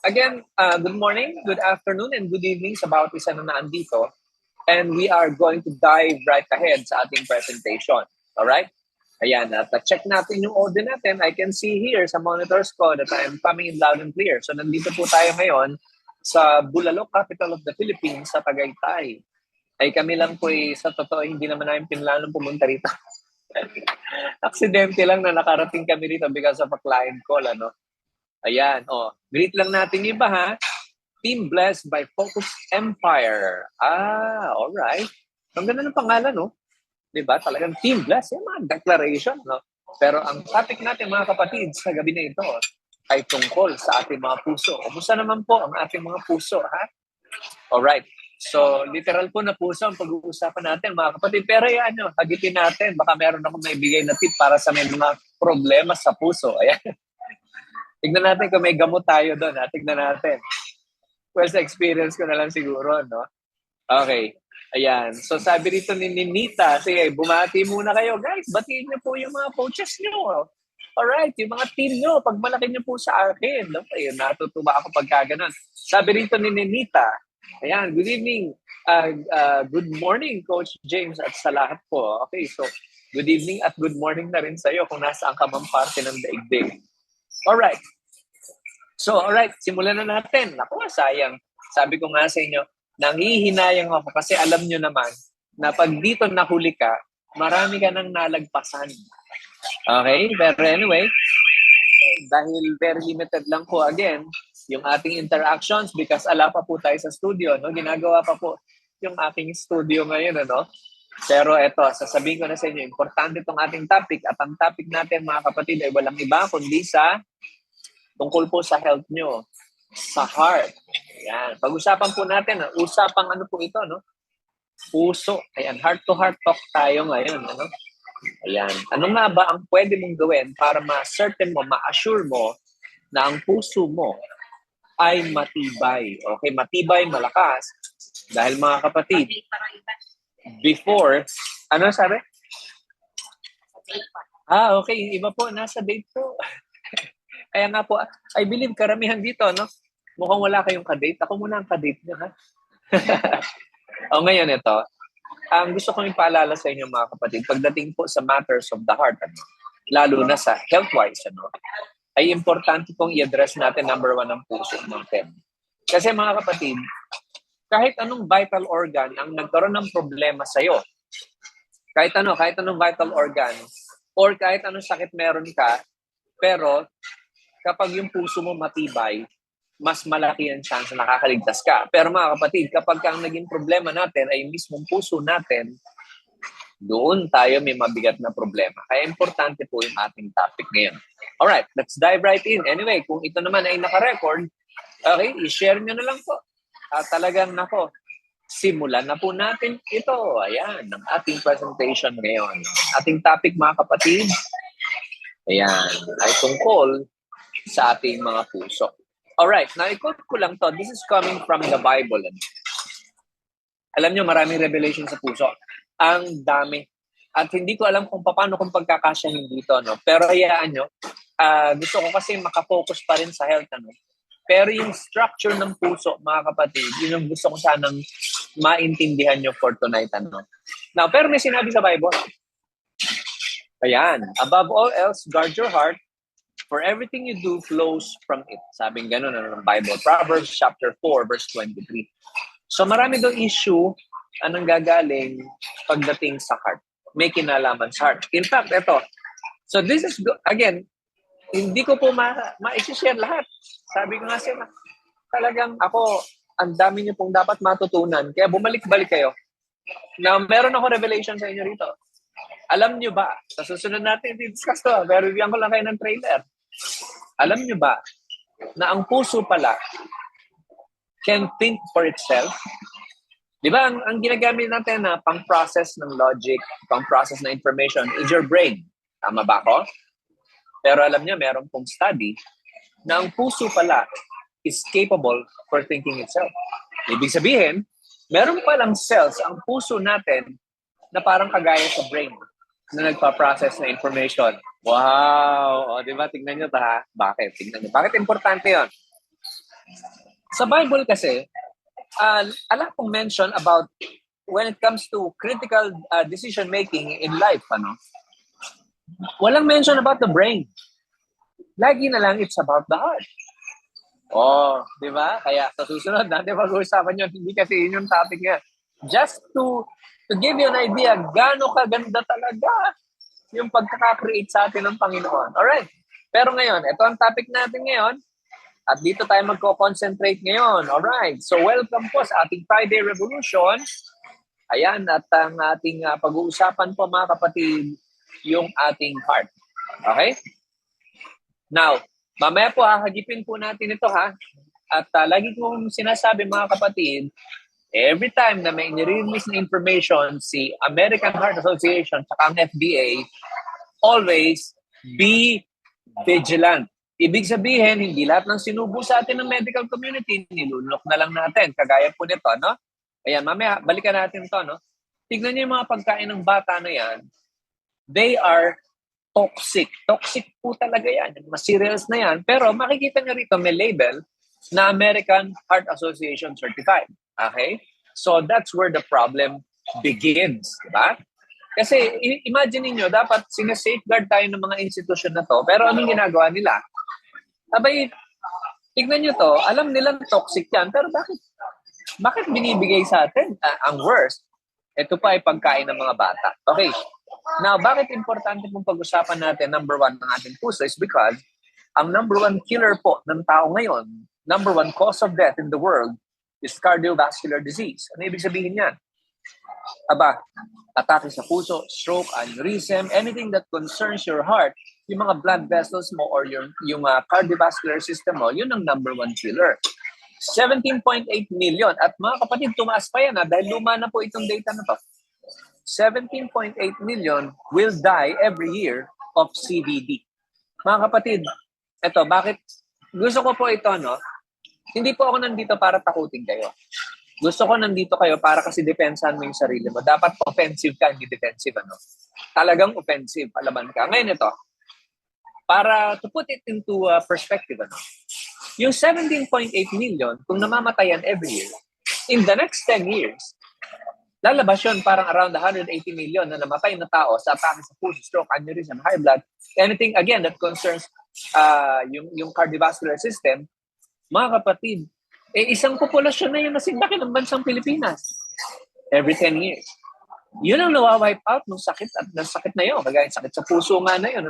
Again, good morning, good afternoon, and good evening sa bawat isa na naandito. And we are going to dive right ahead sa ating presentation. Alright? Ayan, at check natin yung audio natin. I can see here sa monitors ko that I'm coming in loud and clear. So nandito po tayo ngayon sa Bulalo, capital of the Philippines, sa Tagaytay. Ay kami lang po sa totoo, hindi naman namin pinlanong pumunta rito. Aksidente lang na nakarating kami rito because of a client call, ano? Ayan, greet lang natin iba, ha? Team Blessed by Focus Empire. Alright. Ang ganda ng pangalan, no? Diba? Talagang Team Blessed. Yan, mga declaration, no? Pero ang topic natin, mga kapatid, sa gabi na ito ay tungkol sa ating mga puso. Kumusta naman po ang ating mga puso, ha? Alright. So, literal po na puso ang pag-uusapan natin, mga kapatid. Pero yan, hagitin natin. Baka meron akong maibigay na tip para sa may mga problema sa puso. Ayan. Tignan natin kung may gamot tayo doon. Tignan natin. Well, sa experience ko na lang siguro, no? Okay. Ayan. So, sabi rito ni Ninita, sige, bumati muna kayo. Guys, batiin niyo po yung mga coaches niyo. Alright, yung mga team niyo, pagmalaki niyo po sa akin. Okay, natutuwa ako pagka ganun. Sabi rito ni Ninita, ayan, good evening. Good morning, Coach James, at sa lahat po. Okay, so, good evening at good morning na rin sa'yo kung nasaan ka mang parte ng daigdig. Alright. So, alright, simulan na natin. Naku, sayang. Sabi ko nga sa inyo, nanghihinayang ako kasi alam nyo naman na pag dito nahuli ka, marami ka nang nalagpasan. Okay? Pero anyway, dahil very limited lang po again, yung ating interactions because ala pa po tayo sa studio, no? Ginagawa pa po yung ating studio ngayon, ano? Pero eto, sasabihin ko na sa inyo, importante itong ating topic at ang topic natin, mga kapatid, ay walang iba kundi sa tungkol po sa health nyo, sa heart. Ayan. Pag-usapan po natin, usapang ano po ito, no? Puso. Ayan, heart-to-heart talk tayo ngayon, ano? Ayan. Ano nga ba ang pwede mong gawin para ma-certain mo, ma-assure mo na ang puso mo ay matibay. Okay, matibay, malakas. Dahil mga kapatid, before, ano sabi? Okay, iba po, nasa date po. Kaya nga po, I believe karamihan dito, no? Mukhang wala kayong kadate. Ako muna ang kadate nyo, ha? Ngayon ito, ang gusto kong ipaalala sa inyo, mga kapatid, pagdating po sa matters of the heart, ano, lalo na sa health-wise, ano, ay importante pong i-address natin, number one, ang puso natin. Kasi mga kapatid, kahit anong vital organ ang nagkaroon ng problema sa'yo, kahit anong vital organ, or kahit anong sakit meron ka, pero kapag yung puso mo matibay, mas malaki ang chance na nakakaligtas ka. Pero mga kapatid, kapag ang naging problema natin ay mismong puso natin, doon tayo may mabigat na problema. Kaya importante po yung ating topic ngayon. Alright, let's dive right in. Anyway, kung ito naman ay naka-record, okay, i-share nyo na lang po. Talagang simulan na po natin ito. Ayan, ang ating presentation ngayon. Ating topic, mga kapatid, ayan, ay tungkol sa ating mga puso. Alright, na-quote ko lang to. This is coming from the Bible. Alam nyo, maraming revelation sa puso. Ang dami. At hindi ko alam kung paano kung pagkakasyahin dito, no? Pero hayaan nyo, gusto ko kasi makafocus pa rin sa health, ano? Pero yung structure ng puso, mga kapatid, yun yung gusto ko sanang maintindihan nyo for tonight, ano? Now, pero may sinabi sa Bible. Ayan, above all else, guard your heart, for everything you do flows from it. Sabing ganun ng Bible. Proverbs chapter 4, verse 23. So marami daw issue anong gagaling pagdating sa heart. May kinalaman sa heart. In fact, ito. So this is, again, hindi ko po ma-share lahat. Sabi ko nga sila, talagang ako, ang dami niyo pong dapat matutunan. Kaya bumalik-balik kayo. Now, meron ako revelation sa inyo rito. Alam niyo ba, sa susunod natin i-discuss to, pero bigyan ko lang kayo ng trailer. Alam niyo ba na ang puso pala can think for itself? Di ba, ang ginagamit natin na pang-process ng logic, pang-process ng information is your brain. Tama ba ako? Pero alam niyo, meron pong study na ang puso pala is capable for thinking itself. Ibig sabihin, meron palang cells ang puso natin na parang kagaya sa brain na nagpa-process na information. Wow! O, di ba? Tingnan nyo ha? Bakit? Tingnan nyo. Bakit importante yon? Sa Bible kasi, alam kong mention about when it comes to critical decision making in life, walang mention about the brain. Lagi na lang it's about the heart. Oh, di ba? Kaya sa susunod natin mag-uusapan yun. Hindi kasi yun yung topic nga. Just to give you an idea, gaano kaganda talaga yung pagkaka-create sa atin ng Panginoon. Alright. Pero ngayon, ito ang topic natin ngayon. At dito tayo magko-concentrate ngayon. Alright. So welcome po sa ating Friday Revolution. Ayan, at ang ating pag-uusapan po mga kapatid, yung ating heart. Okay? Now, mamaya po hahagipin po natin ito ha. At lagi kong sinasabi mga kapatid, every time na may nire-release na information si American Heart Association at ang FDA, always be vigilant. Ibig sabihin, hindi lahat ng sinubo sa atin ng medical community, nilunok na lang natin. Kagaya po nito, no? Ayan, mamaya, balikan natin to, no? Tignan niyo yung mga pagkain ng bata na yan. They are toxic. Toxic po talaga yan. Yung mga cereals na yan. Pero makikita niyo rito, may label na American Heart Association certified. Okay? So that's where the problem begins. Diba? Kasi imagine niyo dapat sinesafeguard tayo ng mga institusyon na to. Pero anong ginagawa nila? Abay, tignan niyo to, alam nila toxic yan. Pero bakit binibigay sa atin? Ang worst, ito pa ay pagkain ng mga bata. Okay. Now, bakit importante pong pag-usapan natin, number one, ng ating puso is because ang number one killer po ng tao ngayon, number one cause of death in the world is cardiovascular disease. Ano ibig sabihin yan? Aba, atake sa puso, stroke, aneurysm, anything that concerns your heart, yung mga blood vessels mo or yung cardiovascular system mo, yun ang number one killer. 17.8 million. At mga kapatid, tumaas pa yan dahil luma na po itong data na to. 17.8 million will die every year of CVD. Mga kapatid, eto, bakit? Gusto ko po ito, no? Hindi po ako nandito para takutin kayo. Gusto ko nandito kayo para kasi depensahan mo yung sarili mo. Dapat offensive ka, hindi defensive, Talagang offensive, palaban ka. Ngayon ito, para to put it into perspective, yung 17.8 million, kung namamatayan every year, in the next 10 years, lalabas yun parang around 180 million na namatay na tao sa atake sa puso, stroke, aneurysm, high blood, anything again that concerns yung cardiovascular system. Mga kapatid, isang populasyon na yun na sinlaki ng bansang Pilipinas every 10 years. Yun ang nawawipe out ng sakit at ng sakit na yun. Kagaya sakit sa puso nga na yun,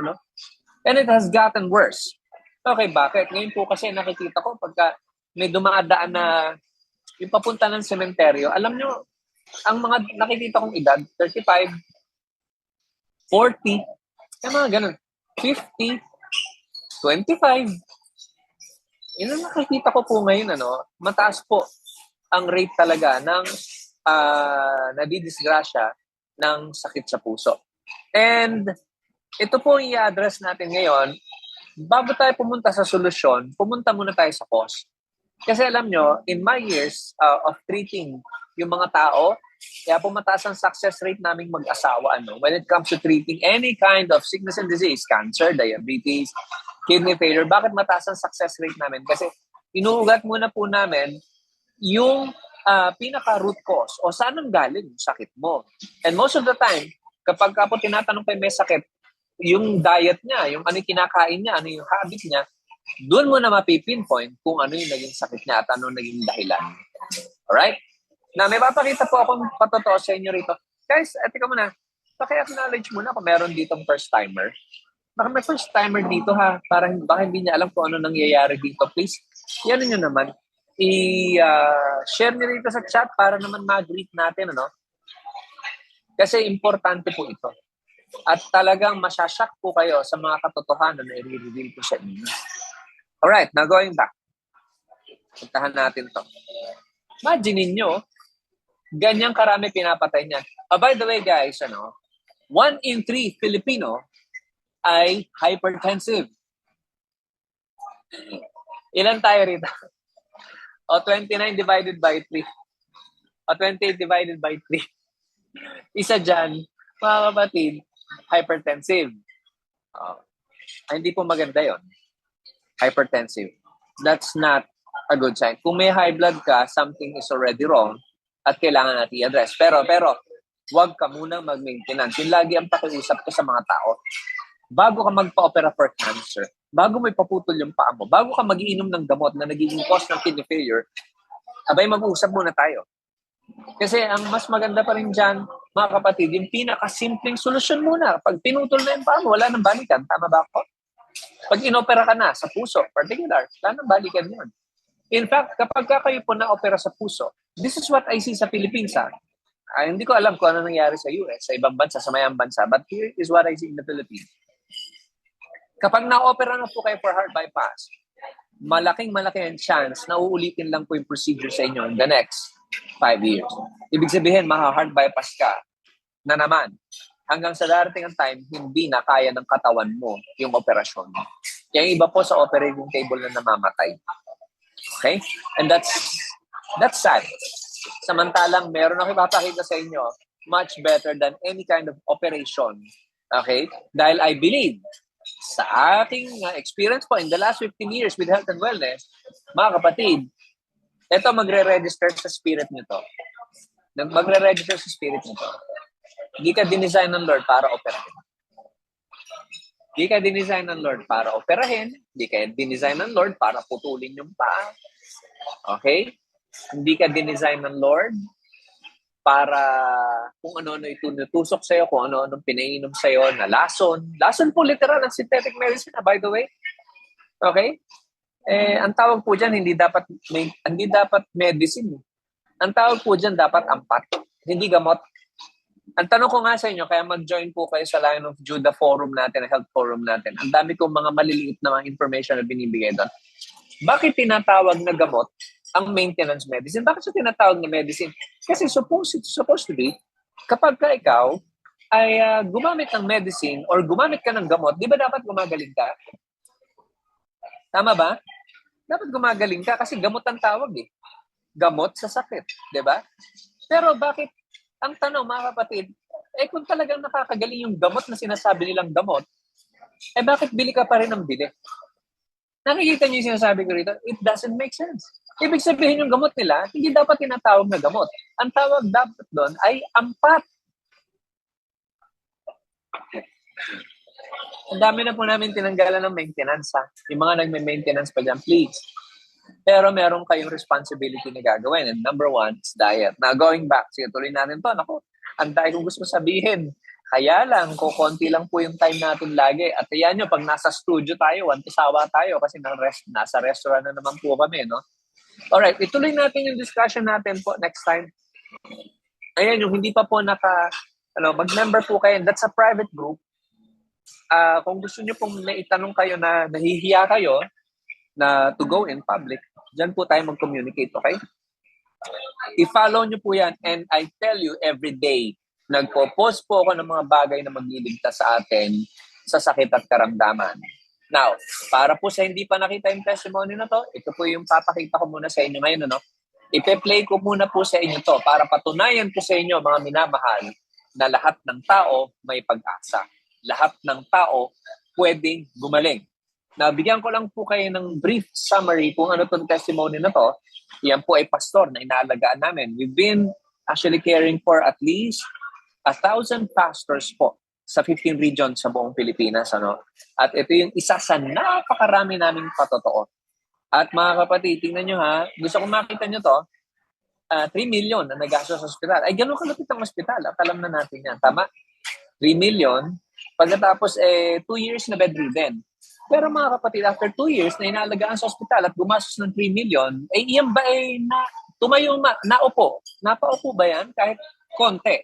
And it has gotten worse. Okay, bakit? Ngayon po kasi nakikita ko pagka may dumadaan na yung papunta ng sementeryo, alam nyo, ang mga nakikita kong edad, 35, 40, mga ganun, 50, 25. Yun ang nakikita ko po ngayon, mataas po ang rate talaga ng nadidisgrasya ng sakit sa puso. And ito po yung i-address natin ngayon. Bago tayo pumunta sa solusyon, pumunta muna tayo sa cause. Kasi alam nyo, in my years of treating yung mga tao, kaya po mataas ang success rate naming mag-asawa when it comes to treating any kind of sickness and disease, cancer, diabetes, kidney failure. Bakit mataas ang success rate namin? Kasi inuugat muna po namin yung pinaka-root cause o saan ang galing yung sakit mo. And most of the time, kapag po tinatanong kayo may sakit, yung diet niya, yung ano yung kinakain niya, ano yung habit niya, doon mo na mapipinpoint kung ano yung naging sakit niya at ano naging dahilan. Alright? Na may papakita po akong patotoo sa inyo rito. Guys, tika muna, paki-acknowledge muna kung meron ditong first-timer. Baka may first-timer dito ha, parang baka hindi niya alam kung ano nangyayari dito. Please, yan nyo naman. I-share nyo rito sa chat para naman mag-greet natin, Kasi importante po ito. At talagang masyashock po kayo sa mga katotohanan na i-reveal ko sa inyo. Alright, now going back. Puntahan natin to. Imagine niyo, ganyang karami pinapatay niya. By the way guys, 1 in 3 Filipino ay hypertensive. Ilan tayo rito? O 29 divided by 3. O 28 divided by 3. Isa dyan, mga kapatid, hypertensive. Hindi po maganda yon. Hypertensive. That's not a good sign. Kung may high blood ka, something is already wrong at kailangan natin i-address. Pero, huwag ka munang mag-maintenance. Yung lagi ang pakiusap ko sa mga tao. Bago ka magpa-opera for cancer, bago mo ipaputol yung paa mo, bago ka mag-iinom ng gamot na nagiging cause ng kidney failure, abay mag-uusap muna tayo. Kasi ang mas maganda pa rin dyan, mga kapatid, yung pinakasimpleng solusyon muna. Pag pinutol na yung paa mo, wala nang balikan. Tama ba ako? Pag inopera ka na sa puso, particular, wala nang balikan yun. In fact, kapag kayo po na-opera sa puso, this is what I see sa Philippines. Hindi ko alam kung ano nangyari sa US, sa ibang bansa, sa mayang bansa, but here is what I see in the Philippines. Kapag na-opera na po kayo for heart bypass, malaking ang chance na uulitin lang po yung procedure sa inyo in the next 5 years. Ibig sabihin, heart bypass ka na naman. Hanggang sa darating ang time, hindi na kaya ng katawan mo yung operasyon mo. Kaya iba po sa operating table na namamatay. Okay? And that's sad. Samantalang meron ako ipapakita sa inyo much better than any kind of operation. Okay? Dahil I believe sa aking experience po in the last 15 years with health and wellness, mga kapatid, ito magre-register sa spirit nito. Magre-register sa spirit nito. Hindi ka dinesign ng Lord para operahin. Hindi ka dinesign ng Lord para operahin. Hindi ka dinesign ng Lord para putulin yung paa. Okay? Hindi ka dinesign ng Lord para kung ano-ano itutusok sa'yo, kung ano-ano pinainom sa'yo na lason. Lason po literal ng synthetic medicine, by the way. Okay? Ang tawag po dyan, hindi dapat medicine. Ang tawag po dyan, dapat ampat. Hindi gamot. Ang tanong ko nga sa inyo, kaya mag-join po kayo sa Lion of Judah forum natin, health forum natin. Ang dami kong mga maliliit na mga information na binibigay doon. Bakit tinatawag na gamot ang maintenance medicine? Bakit siya tinatawag na medicine? Kasi supposed to be, kapag ka ikaw ay gumamit ng medicine or gumamit ka ng gamot, di ba dapat gumagaling ka? Tama ba? Dapat gumagaling ka kasi gamot ang tawag eh. Gamot sa sakit, di ba? Pero bakit, ang tanong mga kapatid, kung talagang nakakagaling yung gamot na sinasabi nilang gamot, bakit bili ka pa rin ng bili? Nakikita niyo yung sinasabi ko rito? It doesn't make sense. Ibig sabihin yung gamot nila, hindi dapat tinatawag na gamot. Ang tawag dapat doon ay ampat. Ang dami na po namin tinanggalan ng maintenance. Yung mga nagme-maintenance pa dyan, please. Pero meron kayong responsibility na gagawin. And number 1 is diet. Now, going back, sige, tuloy natin to. Naku, ang dahil kong gusto sabihin. Kaya lang, kukunti lang po yung time natin lagi. At ayan nyo, pag nasa studio tayo, sawa tayo kasi nasa restaurant na naman po kami, no? Alright, ituloy natin yung discussion natin po next time. Ayan, yung hindi pa po mag-member po kayo. That's a private group. Kung gusto nyo pong naitanong kayo na nahihiya kayo na to go in public, dyan po tayo mag-communicate, okay? I-follow nyo po yan. And I tell you every day, nagpo-post po ako ng mga bagay na magliligtas sa atin sa sakit at karamdaman. Now, para po sa hindi pa nakita yung testimony na to, ito po yung papakita ko muna sa inyo ngayon, no? Ipe-play ko muna po sa inyo to para patunayan po sa inyo, mga minamahal, na lahat ng tao may pag-asa. Lahat ng tao pwedeng gumaling. Nabigyan ko lang po kayo ng brief summary kung ano itong testimony na to. Yan po ay pastor na inaalagaan namin. We've been actually caring for at least 1,000 pastors po sa 15 regions sa buong Pilipinas. At ito yung isa sa napakarami naming patotoo. At mga kapatid, tingnan nyo ha, gusto kong makita nyo to, 3 million na nagastos sa ospital. Ay, ganun kalapit ang ospital. At alam na natin yan. Tama? 3 million. Pagkatapos, 2 years na bedridden. Pero mga kapatid, after 2 years na inaalagaan sa ospital at gumastos ng 3 million, iyan ba tumayo naupo? Napaupo ba yan? Kahit konti.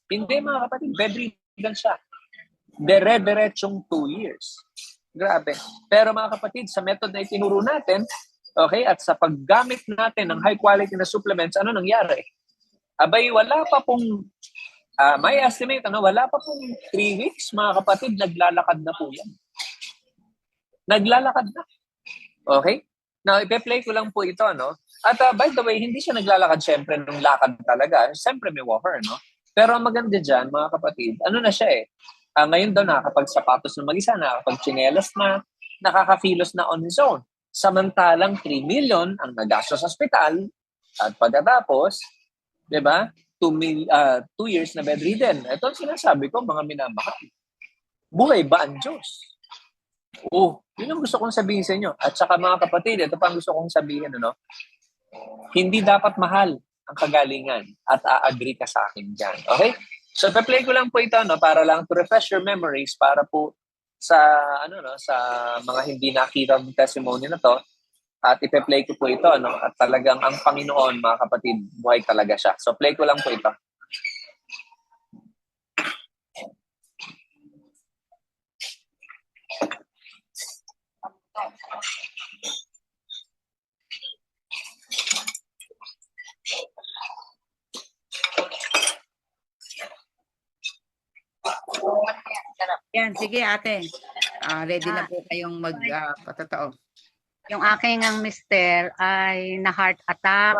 Hindi mga kapatid, bedridden siya. Dire-diretsong 2 years. Grabe. Pero mga kapatid, sa method na itinuro natin, okay, at sa paggamit natin ng high quality na supplements, ano nangyari? Abay, wala pa pong, may estimate, wala pa pong 3 weeks, mga kapatid, naglalakad na po yan. Naglalakad na. Okay? Now, ipe-play ko lang po ito, no? At by the way, hindi siya naglalakad syempre nung lakad talaga. Siyempre may walker, no? Pero ang maganda dyan, mga kapatid, na siya ngayon daw nakakapag-sapatos na mag-isa, nakakapag-chinelas na, nakakafilos na on his own. Samantalang 3 million ang nagastos sa ospital at pagkatapos, 'di ba? 2 years na bedridden. Ito ang sinasabi ko, mga minamahal. Buhay ba ang Diyos? Yun ang gusto kong sabihin sa inyo. At saka mga kapatid, ito pa ang gusto kong sabihin, hindi dapat mahal ang kagalingan at a-agree ka sa akin dyan. Okay? So, pa-play ko lang po ito, para lang to refresh your memories para po sa, sa mga hindi nakita ng testimony na to. At ipe-play ko po ito, at talagang ang Panginoon, mga kapatid, buhay talaga siya. So, play ko lang po ito. Yan, sige ate. Ready na po kayong magpatotoo. Yung aking ang mister ay na heart attack.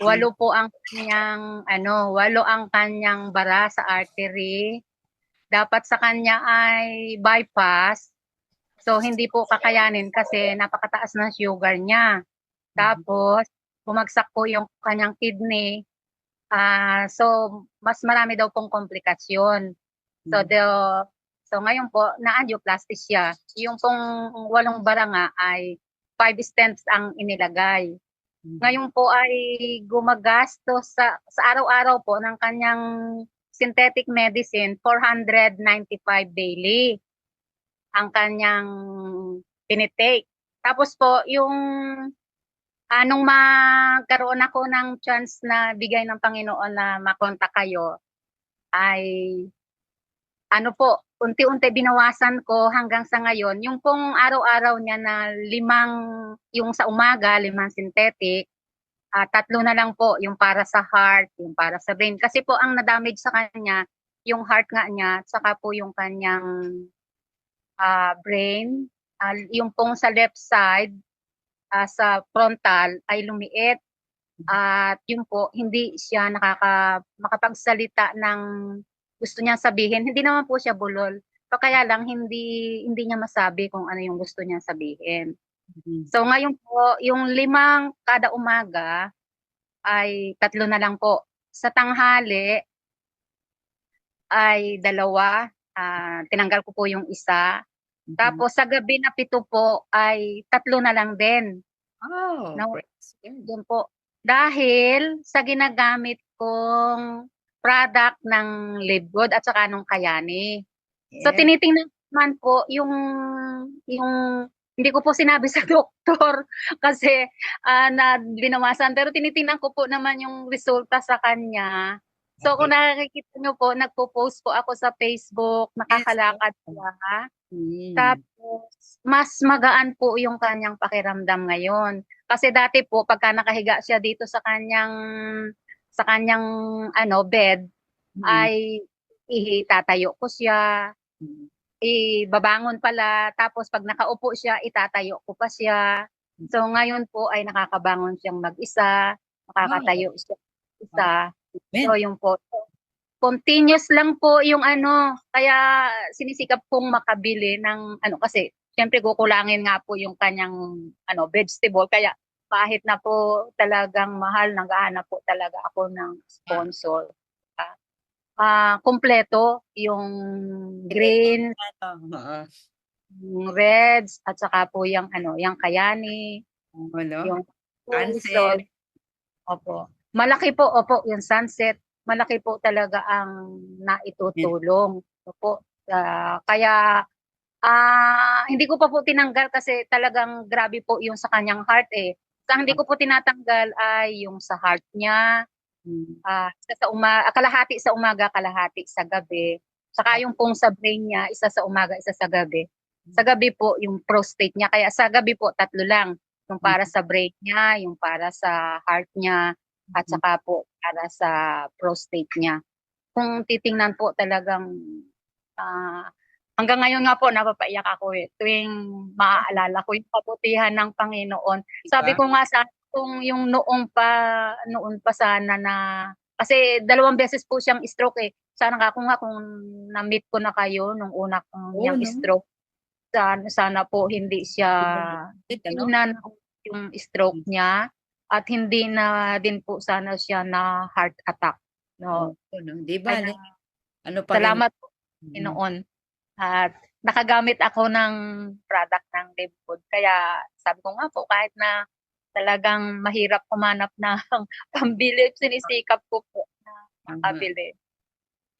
8 po ang kanyang 8 ang kanyang bara sa artery. Dapat sa kanya ay bypass. So hindi po kakayanin kasi napakataas ng sugar niya. Tapos bumagsak po yung kanyang kidney. So mas marami daw pong komplikasyon. So ngayon po na-angioplasty siya. Yung pong 8 bara nga ay 5 stents ang inilagay. Ngayon po ay gumagastos sa araw-araw po ng kanyang synthetic medicine, 495 daily ang kanyang tinitake. Tapos po, yung nung magkaroon ako ng chance na bigay ng Panginoon na makontak kayo, ay unti-unti binawasan ko hanggang sa ngayon. Yung pong araw-araw niya na 5, yung sa umaga, 5 synthetic, 3 na lang po yung para sa heart, yung para sa brain. Kasi po ang na-damage sa kanya, yung heart nga niya, saka po yung kanyang brain. Yung pong sa left side, sa frontal, ay lumiit. At yun po, hindi siya makapagsalita ng gusto niyang sabihin. Hindi naman po siya bulol. Kaya lang, hindi niya masabi kung ano yung gusto niyang sabihin. So ngayon po, yung 5 kada umaga ay 3 na lang po. Sa tanghali ay 2, tinanggal ko po yung isa. Tapos sa gabi na 7 po ay 3 na lang din. Yun po. Dahil sa ginagamit kong product ng Live Good at saka nung Kayani. So tinitingnan man po yung hindi ko po sinabi sa doktor kasi na binawasan, pero tinitingnan ko po naman yung resulta sa kanya. So kung nakikita nyo po, nagpo-post po ako sa Facebook, nakakalakad siya. Tapos mas magaan po yung kanyang pakiramdam ngayon. Kasi dati po pagka nakahiga siya dito sa kanyang bed, ay itatayo ko siya. Babangon pala, tapos pag nakaupo siya, itatayo ko pa siya. So ngayon po ay nakakabangon siyang mag-isa, nakakatayo siya isa. So yung po, continuous lang po yung kaya sinisikap kong makabili ng kasi syempre kukulangin nga po yung kanyang vegetable, kaya kahit na po talagang mahal, naghahanap po talaga ako ng sponsor. Kompleto yung green, yung reds, at saka po yung yung Kayani, yung sunset. Opo. Malaki po, yung sunset. Malaki po talaga ang naitutulong. Opo. Kaya hindi ko pa po tinanggal kasi talagang grabe po yung sa kanyang heart eh. So, hindi ko po tinatanggal ay yung sa heart niya. Kalahati sa umaga, kalahati sa gabi. Saka yung pong sa brain niya, isa sa umaga, isa sa gabi. Sa gabi po yung prostate niya. Kaya sa gabi po 3 lang. Yung para sa brain niya, yung para sa heart niya, at saka po para sa prostate niya. Kung titingnan po talagang hanggang ngayon nga po napapaiyak ako tuwing maaalala ko yung kabutihan ng Panginoon. Sabi ko nga sa kung yung noon pa sana na kasi 2 beses po siyang stroke eh. Sana kung na-meet ko na kayo nung una kong stroke. Sana po hindi siya yung stroke niya at hindi na din po sana siya na heart attack, no? Oo, no? Di ba? Kaya Ano pa rin? salamat po, Mm. Panginoon. At nakagamit ako ng product ng Livefood. Kaya sabi ko nga po, kahit na talagang mahirap humanap ng pambili, sinisikap ko po na makabili.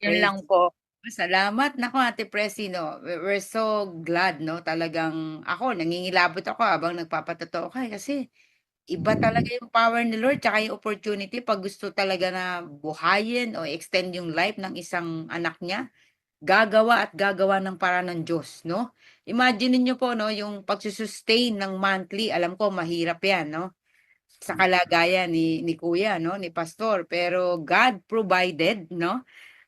Yun Praise lang po. Salamat. Naku, Ate Presi, no? We're so glad, no? Talagang ako, nangingilabot ako habang nagpapatotoo ka kasi iba talaga yung power ni Lord tsaka yung opportunity pag gusto talaga na buhayin o extend yung life ng isang anak niya. Gagawa at gagawa ng paraan ng Diyos, no? Imagine niyo po, no, yung pagsusustain ng monthly, alam ko mahirap yan, no? Sa kalagayan ni Kuya, no, ni Pastor. Pero God provided, no?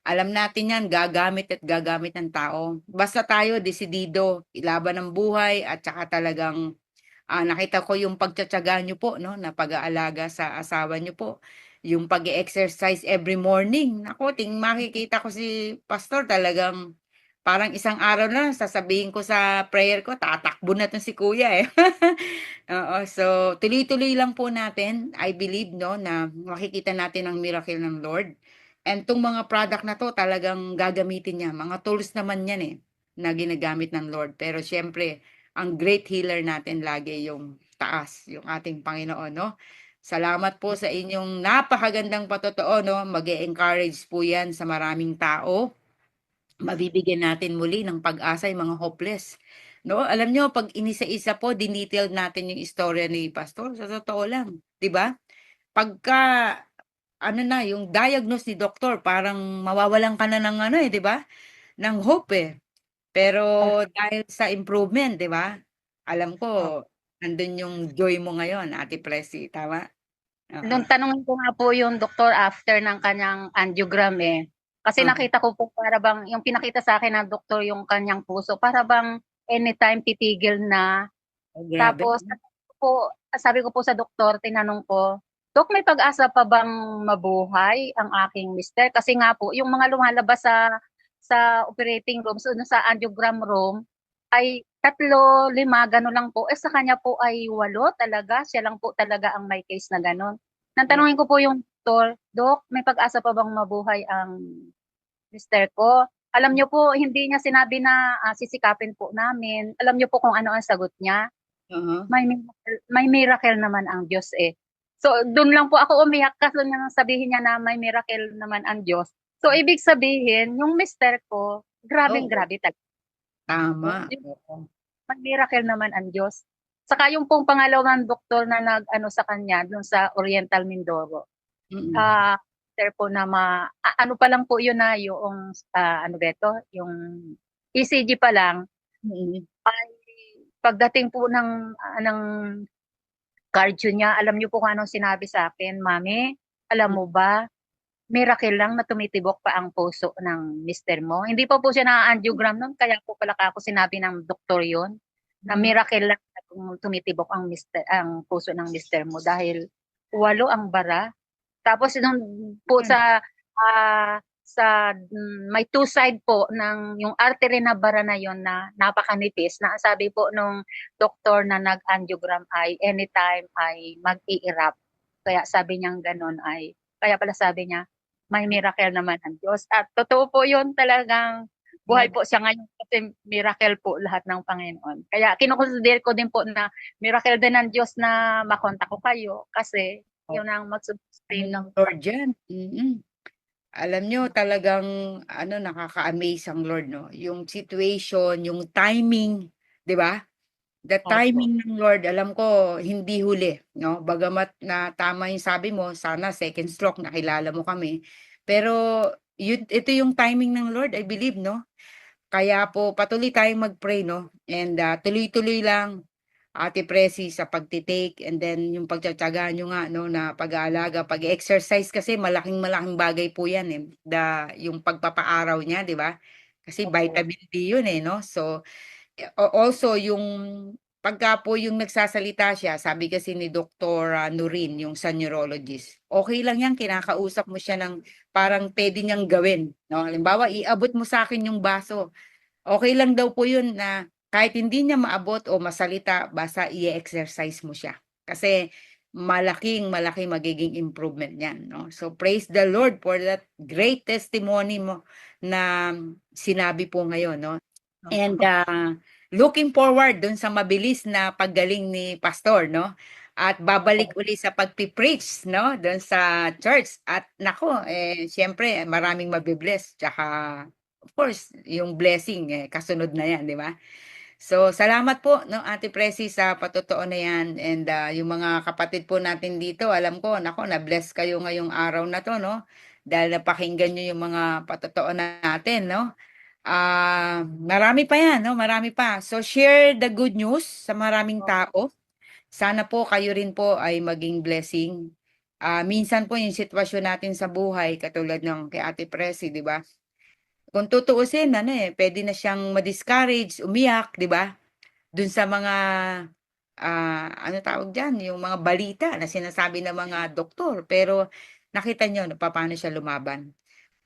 Alam natin yan, gagamit at gagamit ng tao. Basta tayo, desidido, ilaban ng buhay at saka talagang nakita ko yung pagtiyatiyaga niyo po, no, na pag-aalaga sa asawa niyo po. Yung pag-exercise every morning. Naku, makikita ko si Pastor talagang parang isang araw na sasabihin ko sa prayer ko, tatakbo na 'tong si Kuya, eh. Oo, so tuloy-tuloy lang po natin. I believe, no, na makikita natin ang miracle ng Lord. And 'tong mga product na 'to talagang gagamitin niya. Mga tools naman 'yan, eh, na ginagamit ng Lord. Pero siyempre, ang great healer natin lagi yung taas, yung ating Panginoon, no? Salamat po sa inyong napakagandang patotoo, no? Mag-e-encourage po 'yan sa maraming tao. Mabibigyan natin muli ng pag-asa yung mga hopeless. No, alam nyo, pag inisa-isa po, dinetail natin yung istorya ni Pastor, sa totoo lang, di ba? Pagka, ano na, yung diagnose ni doktor, parang mawawalan ka na ng ano eh, di ba? Ng hope eh. Pero dahil sa improvement, di ba? Alam ko, nandun yung joy mo ngayon, Ate Presi, tama? Oo. Nung tanungin ko nga po yung doktor after ng kanyang angiogram eh. Kasi Oo. nakita ko po para bang, yung pinakita sa akin ng doktor yung kanyang puso, para bang anytime titigil na. Oh, grabe. Tapos sabi ko po sa doktor, tinanong ko, Dok, may pag-asa pa bang mabuhay ang aking mister? Kasi nga po, yung mga lumalabas sa operating room, so sa angiogram room, ay 3, 5, gano'n lang po. Eh sa kanya po ay 8 talaga. Siya lang po talaga ang may case na gano'n. Nang tanungin ko po yung doktor, Dok, may pag-asa pa bang mabuhay ang mister ko? Alam niyo po, hindi niya sinabi na sisikapin po namin. Alam niyo po kung ano ang sagot niya? Oo. May miracle naman ang Diyos eh. So doon lang po ako umiyak kasi nang sabihin niya na may miracle naman ang Diyos. So ibig sabihin, yung mister ko, Oo, grabe talaga. tama. Yung Oo. may miracle naman ang Diyos. Saka yung pong pangalawang doktor na nag-ano sa kanya doon sa Oriental Mindoro. Mm. Mister po na ano pa lang po yun na yung ano beto, yung ECG pa lang Mm. ay pagdating po ng cardio niya, alam niyo po kung anong sinabi sa akin, "Mami, alam mo ba, miracle lang na tumitibok pa ang puso ng mister mo." Hindi pa po siya na-angiogram nun, kaya po pala kako sinabi ng doktor yon na Mm. miracle lang na tumitibok ang puso ng mister mo dahil 8 ang bara. Tapos nung po may two side po ng yung artery na bara na yon na napakanipis, na ang sabi po nung doktor na nag-angiogram ay anytime ay mag-i-erupt. Kaya sabi niyang gano'n ay, kaya pala sabi niya, may miracle naman ang Diyos. At totoo po yun, talagang buhay po siya ngayon kasi miracle po lahat ng Panginoon. Kaya kino-consider ko din po na miracle din ng Diyos na makontak ko kayo kasi yun ang Ano mag-sustain ng ng Lord yan. Alam nyo, talagang nakaka-amaze ang Lord, no? Yung situation, yung timing, 'di ba? The Opo. timing ng Lord, alam ko, hindi huli, no? Bagamat na tama yung sabi mo, sana second stroke, nakilala mo kami. Pero ito yung timing ng Lord, I believe, no? Kaya po patuloy tayong mag-pray, no? And tuloy-tuloy lang, Ate Presi, sa pagti-take and then yung pagtitiyaga nyo nga, no, na pag-aalaga, pag-exercise kasi malaking-malaking bagay po yan eh. Yung pagpapaaraw niya, di ba? Kasi Opo. vitamin D yun eh, no? So, also yung pagka po yung nagsasalita siya, sabi kasi ni Dr. Nurin, yung sa neurologist, okay lang yan, kinakausap mo siya ng parang pwede niyang gawin. No? Halimbawa, iabot mo sa akin yung baso. Okay lang daw po yun na kahit hindi niya maabot o masalita, basta i-exercise mo siya. Kasi malaking magiging improvement niyan, no? So praise the Lord for that great testimony mo na sinabi po ngayon, no? And looking forward dun sa mabilis na paggaling ni pastor, no? At babalik uli sa pagpipreach, no? Dun sa church. At nako, siyempre maraming mabibless. Tsaka, of course, yung blessing, kasunod na yan, di ba? So, salamat po, no, Ate Presi, sa patotoo na yan. And yung mga kapatid po natin dito, alam ko, nako, na-bless kayo ngayong araw na to, no? Dahil napakinggan nyo yung mga patotoo natin, no? Marami pa yan, no? Marami pa. So, share the good news sa maraming tao. Sana po kayo rin po ay maging blessing. Minsan po yung sitwasyon natin sa buhay, katulad ng kay Ate Presi, di ba? Kung tutuusin, pwede na siyang ma-discourage, umiyak, di ba? Dun sa mga, ano tawag dyan, yung mga balita na sinasabi ng mga doktor. Pero nakita nyo, paano siya lumaban.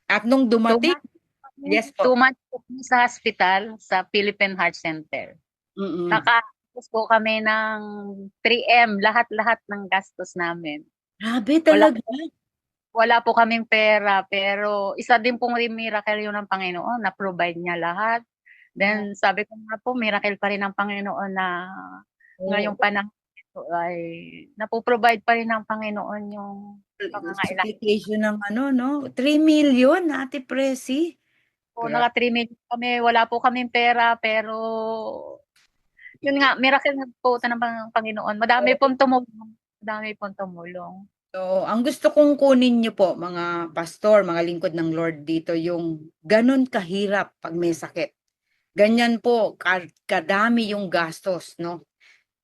At nung 2 dumating, months yes 2 po. months po kami sa hospital, sa Philippine Heart Center. Mm-mm. Nakatapos po kami ng 3M, lahat-lahat ng gastos namin. Grabe talaga. Wala po kaming pera, pero isa din pong miracle yun ng Panginoon, na-provide niya lahat. Then sabi ko nga po, miracle pa rin ng Panginoon na ngayong panahon ito ay napoprovide pa rin ng Panginoon yung pangangailangan. Justification ng ano, no? 3 million, Ate Presi. Po, naka 3 million kami, wala po kaming pera, pero yun nga, miracle na po ng Panginoon. Madami pong tumulong. So, ang gusto kong kunin niyo po, mga pastor, mga lingkod ng Lord dito, yung ganun kahirap pag may sakit. Ganyan po, kadami yung gastos, no?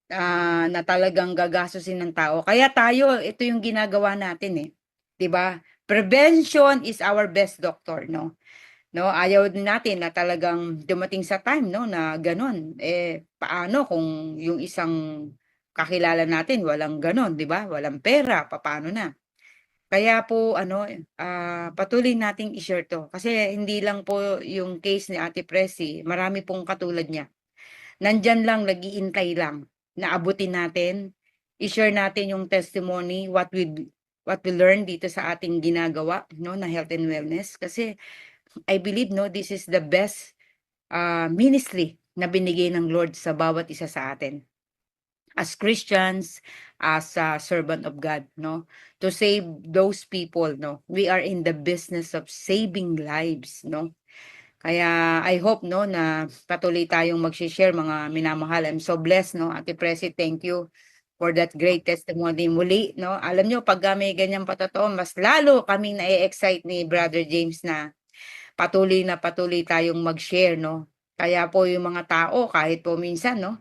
Na talagang gagastusin ng tao. Kaya tayo, ito yung ginagawa natin, 'di ba? Prevention is our best doctor, no? No, ayaw din natin na talagang dumating sa time, no, na ganun. Paano kung yung isang kakilala natin walang ganun, 'di ba? Walang pera, paano na? Kaya po patuloy nating i-share 'to kasi hindi lang po yung case ni Ate Presi, marami pong katulad niya. Nandyan lang, nag-iintay lang na abutin natin, i-share natin yung testimony, what we learn dito sa ating ginagawa, no, na health and wellness. Kasi I believe, no, this is the best ministry na binigay ng Lord sa bawat isa sa atin. As Christians, as a servant of God, no, to save those people, no. We are in the business of saving lives, no. Kaya I hope, no, na patuloy tayong mag-share, mga minamahal. I'm so blessed, no, Ate Presi, thank you for that great testimony muli, no. Alam nyo, pag may ganyang patotoo, mas lalo kaming na-excite ni Brother James na patuloy tayong mag-share, no. Kaya po yung mga tao, kahit po minsan, no,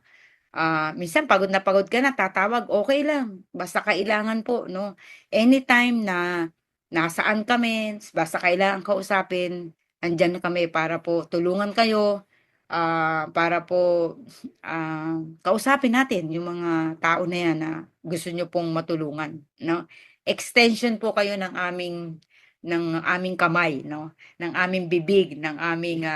minsan pagod na pagod ka na, tatawag, okay lang. Basta kailangan po, no, anytime na nasaan kami, basta kailangan kausapin, andyan kami para po tulungan kayo, para po kausapin natin yung mga tao na yan na gusto nyo pong matulungan, no. Extension po kayo ng aming kamay, no, ng aming bibig, ng aming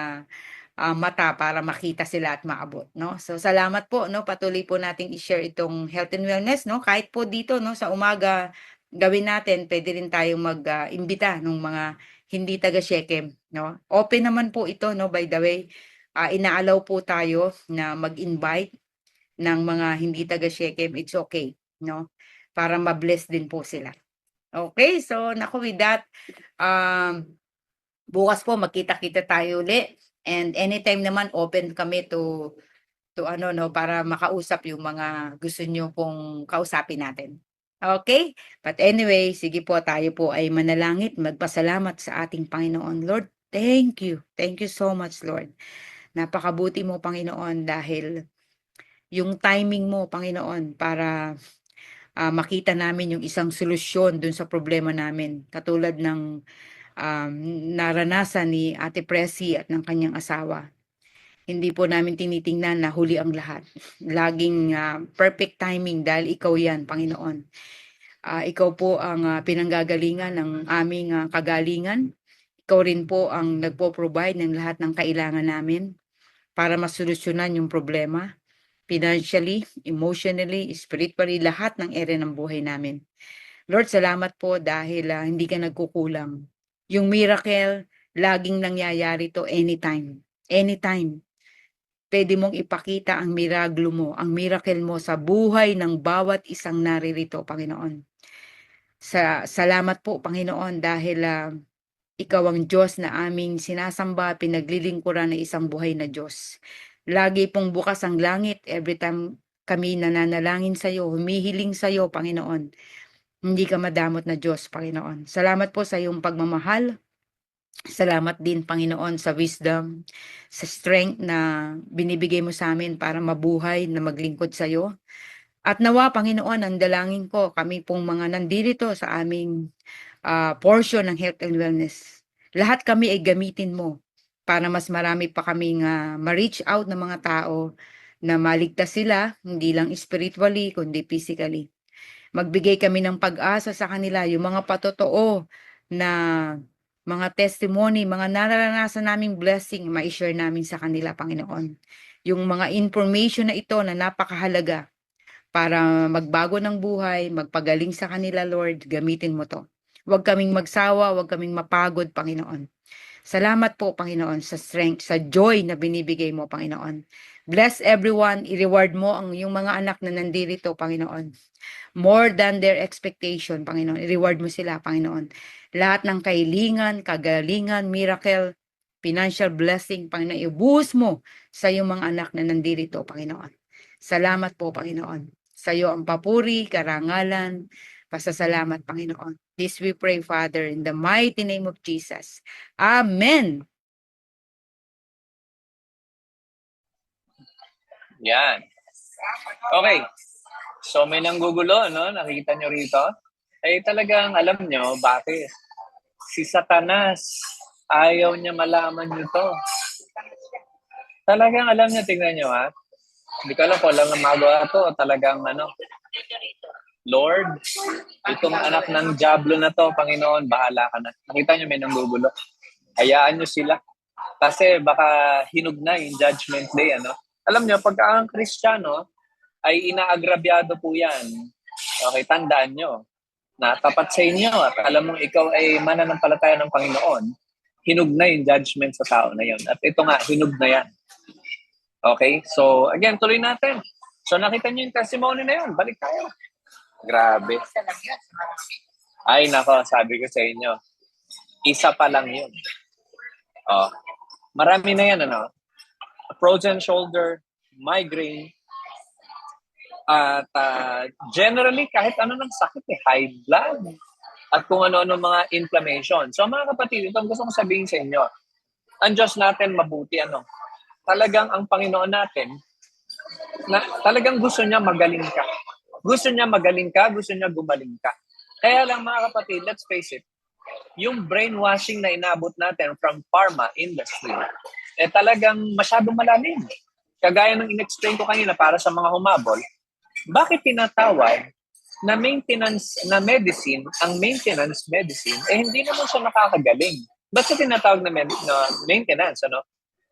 mata para makita sila at maabot, no. So salamat po, no, patuloy po nating i-share itong health and wellness, no, kahit po dito, no, sa umaga gawin natin, pwede rin tayong mag-imbita ng mga hindi taga Shechem, no. Open naman po ito, no, by the way. Inaalaw po tayo na mag-invite ng mga hindi taga Shechem, it's okay, no, para ma-bless din po sila. Okay, so naku, with that, bukas po magkita-kita tayo ulit. And anytime naman open kami to para makausap yung mga gusto nyo pong kausapin natin. Okay? But anyway, sige po, tayo po ay manalangit, magpasalamat sa ating Panginoon. Lord, thank you. Thank you so much, Lord. Napakabuti mo, Panginoon, dahil yung timing mo, Panginoon, para makita namin yung isang solusyon dun sa problema namin. Katulad ng naranasan ni Ate Presi at ng kanyang asawa. Hindi po namin tinitingnan na huli ang lahat. Laging perfect timing dahil ikaw yan, Panginoon. Ikaw po ang pinanggagalingan ng aming kagalingan. Ikaw rin po ang nagpo-provide ng lahat ng kailangan namin para masolusyonan yung problema. financially, emotionally, spiritually, lahat ng area ng buhay namin. Lord, salamat po dahil hindi ka nagkukulang. Yung miracle, laging nangyayari to anytime. Anytime. Pwede mong ipakita ang miraglo mo, ang miracle mo sa buhay ng bawat isang naririto, Panginoon. Salamat po, Panginoon, dahil ikaw ang Diyos na aming sinasamba, pinaglilingkuran ng isang buhay na Diyos. Lagi pong bukas ang langit every time kami nananalangin sa iyo, humihiling sa iyo, Panginoon. Hindi ka madamot na Diyos, Panginoon. Salamat po sa iyong pagmamahal. Salamat din, Panginoon, sa wisdom, sa strength na binibigay mo sa amin para mabuhay, na maglingkod sa iyo. At nawa, Panginoon, ang dalangin ko, kami pong mga nandito sa aming portion ng health and wellness. Lahat kami ay gamitin mo para mas marami pa kaming ma-reach out ng mga tao na maligtas sila, hindi lang spiritually, kundi physically. Magbigay kami ng pag-asa sa kanila, yung mga patotoo na mga testimony, mga nararanasan naming blessing, ma-share namin sa kanila, Panginoon. Yung mga information na ito na napakahalaga para magbago ng buhay, magpagaling sa kanila, Lord, gamitin mo to. Huwag kaming magsawa, huwag kaming mapagod, Panginoon. Salamat po, Panginoon, sa strength, sa joy na binibigay mo, Panginoon. Bless everyone, i-reward mo ang yung mga anak na nandito, Panginoon. More than their expectation, Panginoon. I-reward mo sila, Panginoon. Lahat ng kailingan, kagalingan, miracle, financial blessing, Panginoon, ibuhos mo sa iyong mga anak na nandito, Panginoon. Salamat po, Panginoon. Sa iyo ang papuri, karangalan, pasasalamat, Panginoon. This we pray, Father, in the mighty name of Jesus. Amen. Yan. Okay. So may nanggugulo, no? Nakita nyo rito? Eh talagang alam nyo, bakit? Si Satanas, ayaw niya malaman nyo to. Talagang alam niya, tingnan nyo ha. Hindi ko alam kung alam na magawa to. Talagang Lord, itong anak ng Diablo na to, Panginoon, bahala ka na. Nakita nyo may nanggugulo. Hayaan nyo sila. Kasi baka hinog na yung judgment day, Alam nyo, pagka ang Kristiyano, ay inaagrabyado po yan. Okay, tandaan nyo na tapat sa inyo at alam mong ikaw ay mananampalataya ng Panginoon, hinog na yung judgment sa tao na yun. At ito nga, hinog na yan. Okay? So, again, tuloy natin. So, nakita nyo yung testimony na yun. Balik tayo. Grabe. Ay, nako, sabi ko sa inyo, isa pa lang yun. Oh, marami na yan, frozen shoulder, migraine, at generally, kahit ano ng sakit, high blood, at kung ano-ano mga inflammation. So mga kapatid, ito ang gusto kong sabihin sa inyo. Ang Diyos natin mabuti, Talagang ang Panginoon natin, na talagang gusto niya magaling ka. Gusto niya magaling ka, gusto niya gumaling ka. Kaya lang mga kapatid, let's face it, yung brainwashing na inabot natin from pharma industry, talagang masyadong malalim. Kagaya ng in-explain ko kanina para sa mga humabol, bakit tinatawag na maintenance na medicine, ang maintenance medicine, hindi naman siya nakakagaling. Basta tinatawag na maintenance,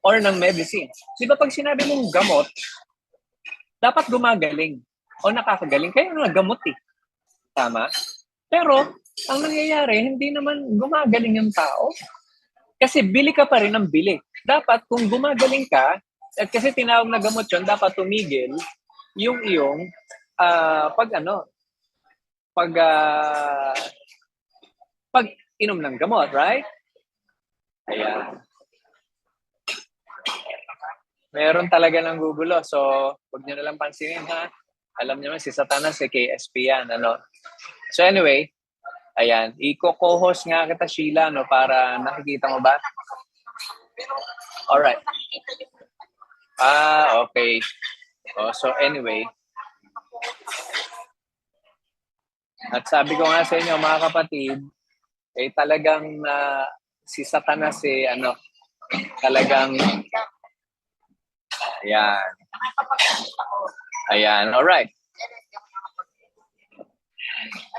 or ng medicine. Di ba pag sinabi mong gamot, dapat gumagaling o nakakagaling. Kaya gamot Tama? Pero, ang nangyayari, hindi naman gumagaling yung tao. Kasi bili ka pa rin ng bili. Dapat kung gumagaling ka, at kasi tinawag na gamot yun, dapat tumigil yung iyong pag inom ng gamot, right? Ayan. Meron talaga ng gugulo. So, huwag nyo nalang pansinin, ha? Alam nyo si Satanas, KSP yan, So anyway, ayan, i-co-host nga kita, Sheila, para nakikita mo ba? Alright. Okay. So anyway, at sabi ko nga sa inyo, mga kapatid, talagang si Satanas, talagang, ayan, alright.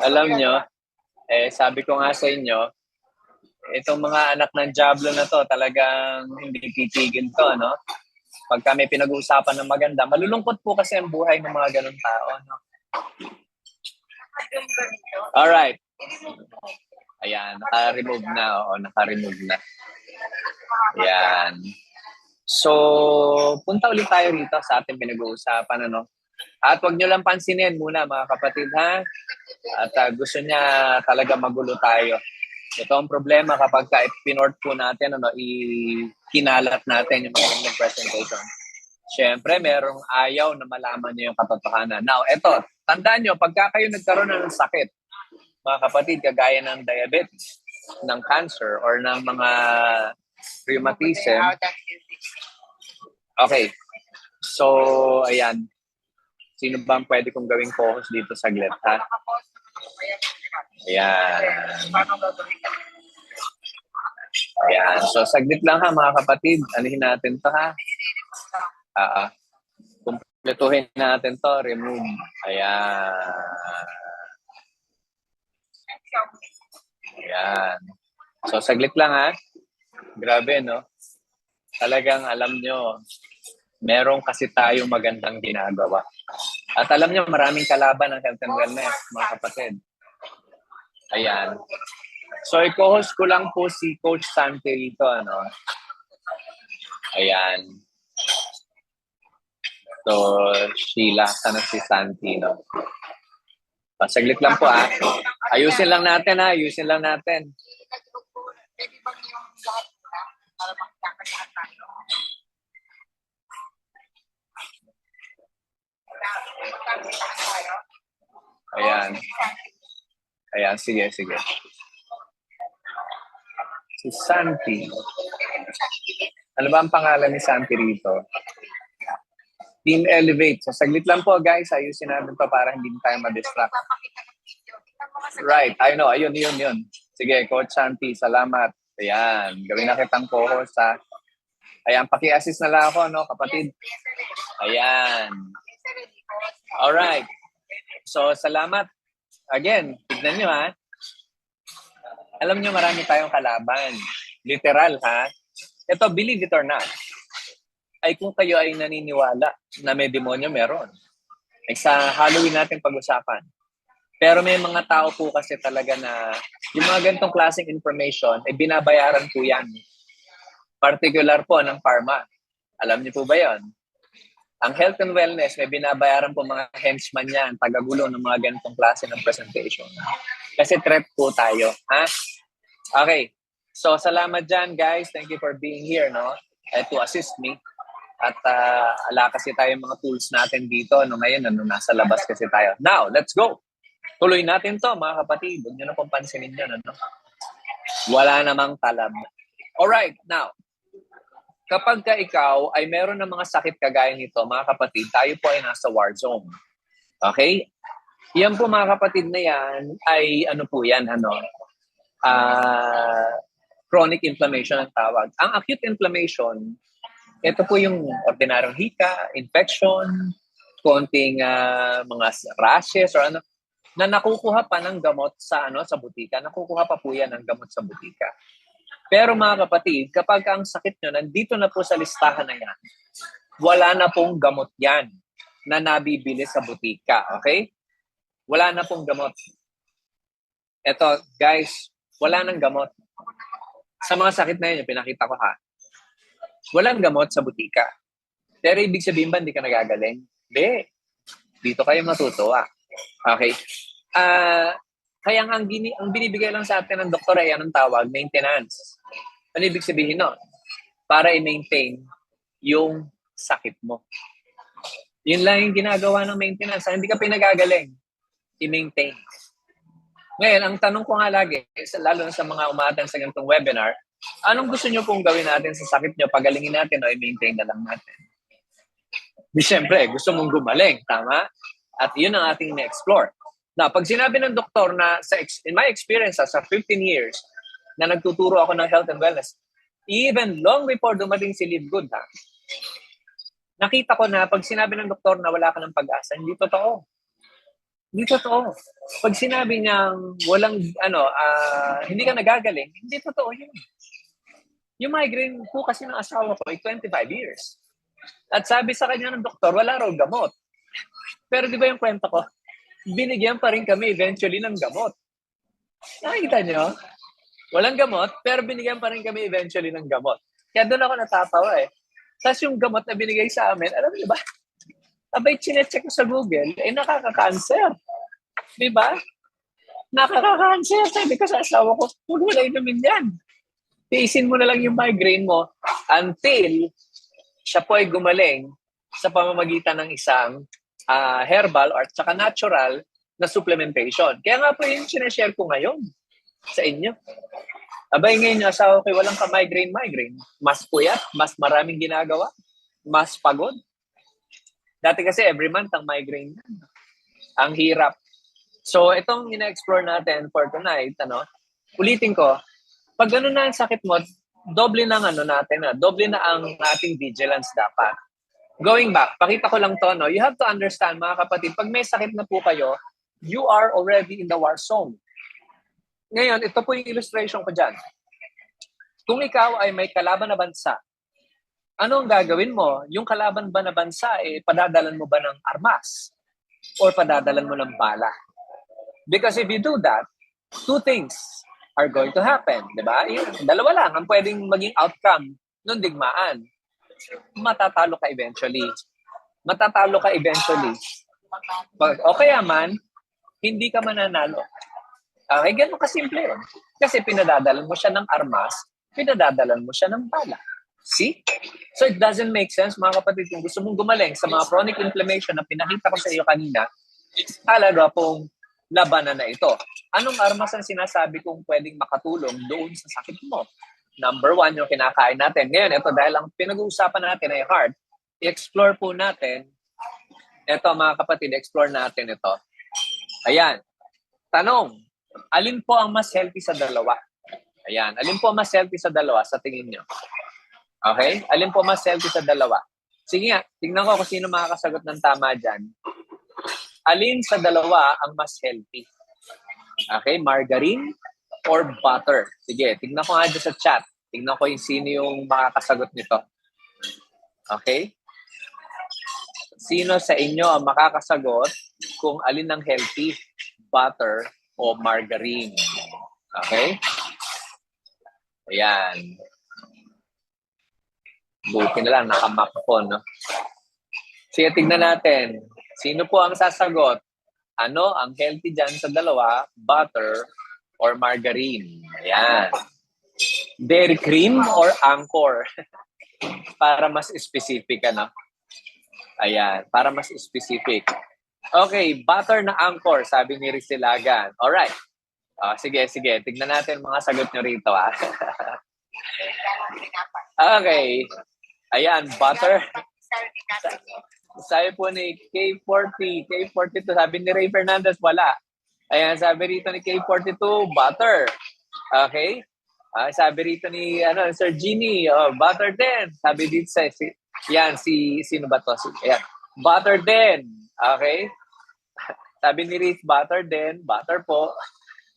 Alam nyo, sabi ko nga sa inyo, itong mga anak ng Diablo na to, talagang hindi titigil to, Pagka may pinag-uusapan ng maganda, malulungkot po kasi ang buhay ng mga ganun tao. No? Alright. Ayan, naka-remove na. Oo, naka-remove na. Ayan. So, punta ulit tayo rito sa ating pinag-uusapan. Ano? At huwag nyo lang pansinin muna mga kapatid, ha? At gusto niya talaga magulo tayo. Ito ang problema kapag pinort po natin, kinalat natin yung mga presentation. Siyempre, merong ayaw na malaman niyo yung katotohanan. Now, eto, tandaan nyo, pagka kayo nagkaroon ng sakit, mga kapatid, kagaya ng diabetes, ng cancer, or ng mga rheumatism. Okay. So, ayan. Sino ba ang pwede kong gawing focus dito saglit, ha? Ayan. Ayan. So, saglit lang ha, mga kapatid. Anihin natin to, ha? Kumpletuhin natin to. Remove. Ayan. Ayan. So, saglit lang, ha? Grabe, no? Talagang alam nyo, meron kasi tayong magandang ginagawa. At alam nyo, maraming kalaban ng health and wellness, mga kapatid. Ayan. So, i-co-host ko lang po si Coach Santi rito, ano? Ayan. So, Sheila, sana si Santi, no? Pasaglit lang po, ha? Ayusin lang natin, ha? Ayusin lang natin. Ayan. Ayan, sige. Si Santi. Ano ba ang pangalan ni Santi rito? Team Elevate. So, saglit lang po, guys. Ayusin natin pa para hindi tayo ma-distract. Right. I know. Ayun. Sige, Coach Santi. Salamat. Ayan. Gawin na kitang co-host, ha? Ayan, paki-assist na lang ako, no, kapatid? Ayan. Alright. So, salamat. Again, tignan nyo, ha? Alam nyo, marami tayong kalaban. Literal, ha? Ito, believe it or not, ay kung kayo ay naniniwala na may demonyo, meron. Sa Halloween natin pag-usapan. Pero may mga tao po kasi talaga na yung mga ganitong klaseng information, ay binabayaran po yan. Particular po ng pharma. Alam niyo po ba yon? Ang health and wellness, may binabayaran po mga henchman yan, tagagulo ng mga ganitong klase ng presentation. Kasi threat po tayo. Ha? Okay. So, salamat dyan, guys. Thank you for being here, no? To assist me. At ala kasi tayo mga tools natin dito. No? Ngayon, nasa labas kasi tayo. Now, let's go. Tuloy natin to, mga kapatid. Huwag nyo na pong pansinin yun. Ano? Wala namang talab. Alright, now, kapag ka ikaw ay meron ng mga sakit kagaya nito, mga kapatid, tayo po ay nasa war zone. Okay? Yan po, mga kapatid na yan, ay ano po yan, chronic inflammation ang tawag. Ang acute inflammation, ito po yung ordinaryong hika, infection, konting mga rashes or ano, na nakukuha pa ng gamot sa butika. Nakukuha pa po yan ng gamot sa butika. Pero mga kapatid, kapag ang sakit nyo nandito na po sa listahan na yan, wala na pong gamot yan na nabibili sa butika. Okay? Wala na pong gamot. Eto, guys, wala nang gamot. Sa mga sakit na yun, yung pinakita ko, ha? Walang gamot sa butika. Pero ibig sabihin ba, hindi ka nagagaling? Hindi. Dito kayo matutuwa. Okay? Kaya ang binibigay lang sa atin ng doktor ay anong tawag? Maintenance. Ano ibig sabihin nun? Para i-maintain yung sakit mo. Yun lang yung ginagawa ng maintenance. Hindi ka pinagagaling. I-maintain. Ngayon, ang tanong ko nga lagi, lalo na sa mga umaatan sa ganitong webinar, anong gusto nyo pong gawin natin sa sakit nyo? Pagalingin natin o i-maintain na lang natin? Siyempre, gusto mong gumaling. Tama? At yun ang ating na-explore. Na pag sinabi ng doktor na in my experience sa 15 years na nagtuturo ako ng health and wellness, even long before dumating si Live Good, nakita ko na pag sinabi ng doktor na wala ka ng pag-asa, hindi totoo. Hindi totoo. Pag sinabi niyang walang hindi ka nagagaling, hindi totoo yun. Yung migraine po kasi ng asawa ko ay 25 years. At sabi sa kanya ng doktor, wala raw gamot. Pero di ba yung kwento ko? Binigyan pa rin kami eventually ng gamot. Nakikita nyo? Walang gamot, pero binigyan pa rin kami eventually ng gamot. Kaya doon ako natatawa eh. Tapos yung gamot na binigay sa amin, alam niyo ba? Abay, chinecheck ko sa Google, nakaka-cancer. Di ba? Nakaka-cancer. Sabi ko sa asawa ko, huwag mo na inumin yan. Tiisin mo na lang yung migraine mo until siya po ay gumaling sa pamamagitan ng isang herbal or tsaka natural na supplementation. Kaya nga po yung sinashare ko ngayon sa inyo. Abay ngayon yung asawa ko walang ka-migraine. Mas puyat, mas maraming ginagawa, mas pagod. Dati kasi every month ang migraine. Ang hirap. So itong ina-explore natin for tonight, ulitin ko, pag gano'n na ang sakit mo, doble na doble na ang ating vigilance dapat. Going back, pakita ko lang to, you have to understand, mga kapatid, pag may sakit na po kayo, you are already in the war zone. Ngayon, ito po yung illustration ko dyan. Kung ikaw ay may kalaban na bansa, ano ang gagawin mo? Yung kalaban ba na bansa, padadalan mo ba ng armas? Or padadalan mo ng bala? Because if you do that, two things are going to happen, di ba? Yung dalawa lang ang pwedeng maging outcome ng digmaan. Matatalo ka eventually. O kaya man, hindi ka mananalo. Okay, ganun kasimple yun. Kasi pinadadalan mo siya ng armas, pinadadalan mo siya ng bala. See? So it doesn't make sense, mga kapatid, kung gusto mong gumaling sa mga chronic inflammation na pinakita ko sa iyo kanina, talaga pong labanan na ito. Anong armas ang sinasabi kong pwedeng makatulong doon sa sakit mo? Number 1, yung kinakain natin. Ngayon, ito dahil ang pinag-uusapan natin ay heart, i-explore po natin, ito mga kapatid, explore natin ito. Ayan. Tanong, alin po ang mas healthy sa dalawa? Ayan. Alin po ang mas healthy sa dalawa sa tingin nyo? Okay? Alin po mas healthy sa dalawa? Sige nga, tingnan ko kung sino makakasagot ng tama dyan. Alin sa dalawa ang mas healthy? Okay, margarine or butter? Sige, tingnan ko nga dyan sa chat. Tingnan ko yung sino yung makakasagot nito. Okay? Sino sa inyo ang makakasagot kung alin ang healthy? Butter o margarine? Okay? Ayan. Buti na lang, nakamap ko, no? Sige, tingnan natin. Sino po ang sasagot? Ano ang healthy dyan sa dalawa? Butter or margarine? Ayan. Dairy cream or Anchor? Para mas specific, Ayan, para mas specific. Okay, butter na Anchor, sabi ni Risilagan. Alright. Sige. Tignan natin mga sagot nyo rito, Okay. Ayan, butter. Sabi po ni K42, sabi ni Ray Fernandez, wala. Ayan, sabi rito ni K42, butter. Okay? Sabi rito ni Sir Genie, butter din. Sabi dito sino ba to? Ayan, butter din. Okay? Sabi ni Riz, butter din. Butter po.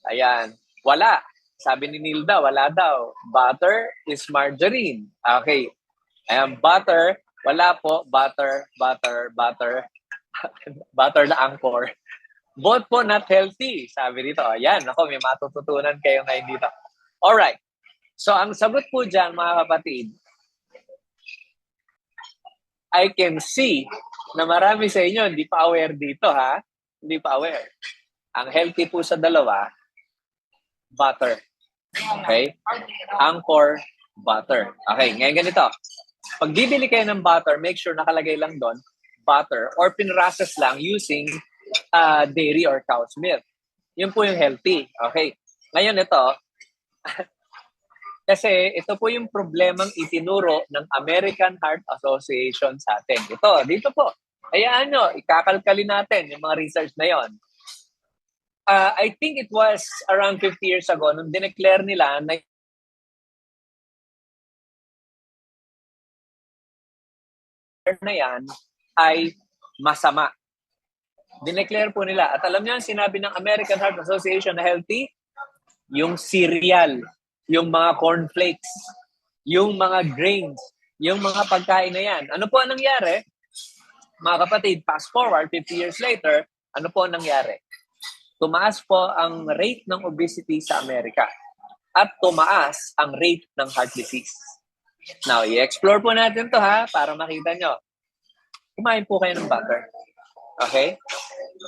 Ayan, wala. Sabi ni Nilda, wala daw. Butter is margarine. Okay. Ayan, butter. Wala po. Butter. Butter na Anchor. Both po not healthy. Sabi dito. Ayan, ako, may matututunan kayo ngayon dito. Alright. So, ang sagot po dyan, mga kapatid, I can see na marami sa inyo hindi pa aware dito, ha? Hindi pa aware. Ang healthy po sa dalawa, butter. Okay? Anchor, butter. Okay, ngayon ganito. Pag bibili kayo ng butter, make sure nakalagay lang doon, butter, or pinrocess lang using dairy or cow's milk. Yun po yung healthy. Okay. Ngayon ito, kasi ito po yung problemang itinuro ng American Heart Association sa atin. Dito po. Hayaan nyo, ikakalkalin natin yung mga research na yon. I think it was around 50 years ago nung dineclare nila na yan ay masama. Dineclare po nila. At alam niyo, sinabi ng American Heart Association na healthy, yung cereal, yung mga cornflakes, yung mga grains, yung mga pagkain na yan. Ano po ang nangyari? Mga kapatid, fast forward, 50 years later, ano po ang nangyari? Tumaas po ang rate ng obesity sa Amerika at tumaas ang rate ng heart disease. Now, i-explore po natin to ha, para makita nyo. Kumain po kayo ng butter. Okay?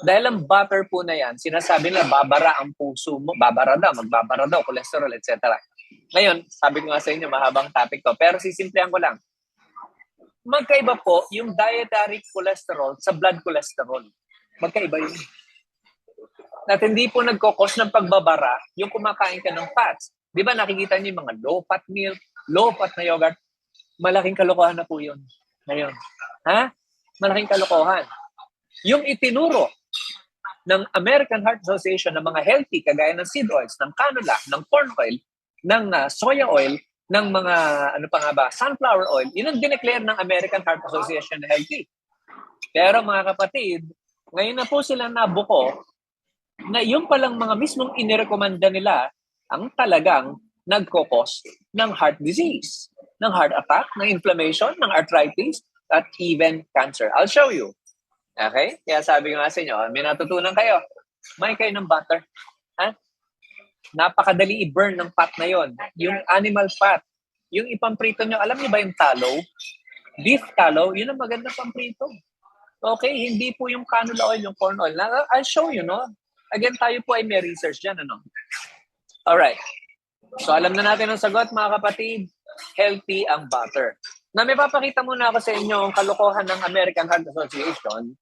Dahil ang butter po na yan, sinasabi nila babara ang puso mo, babara daw, magbabara daw, cholesterol, etc. Ngayon, sabi ko nga sa inyo, mahabang topic to, pero sisimplihan ko lang. Magkaiba po yung dietary cholesterol sa blood cholesterol. Magkaiba yun. At hindi po nagkokos ng pagbabara yung kumakain ka ng fats. Di ba nakikita niyo yung mga low-fat milk, low-fat na yogurt? Malaking kalokohan na po yun ngayon. Ha? Malaking kalokohan. Yung itinuro ng American Heart Association ng mga healthy, kagaya ng seed oils, ng canola, ng corn oil, ng soya oil, ng mga, ano pa nga ba, sunflower oil, yun ang dineclare ng American Heart Association na healthy. Pero mga kapatid, ngayon na po sila nabuko na yung palang mga mismong inirekomenda nila ang talagang nagkokos ng heart disease, ng heart attack, ng inflammation, ng arthritis, at even cancer. I'll show you. Okay? Kaya sabi ko nga sa inyo, may natutunan kayo. May kayo ng butter. Ha? Napakadali i-burn ng fat na yon. Yung animal fat. Yung ipamprito nyo, alam niyo ba yung tallow? Beef tallow, yun ang maganda pamprito. Okay? Hindi po yung canola oil, yung corn oil. I'll show you, no? Again, tayo po ay may research dyan, ano? Alright. So, alam na natin ang sagot, mga kapatid. Healthy ang butter. Na may papakita muna ako sa inyo ang kalokohan ng American Heart Association.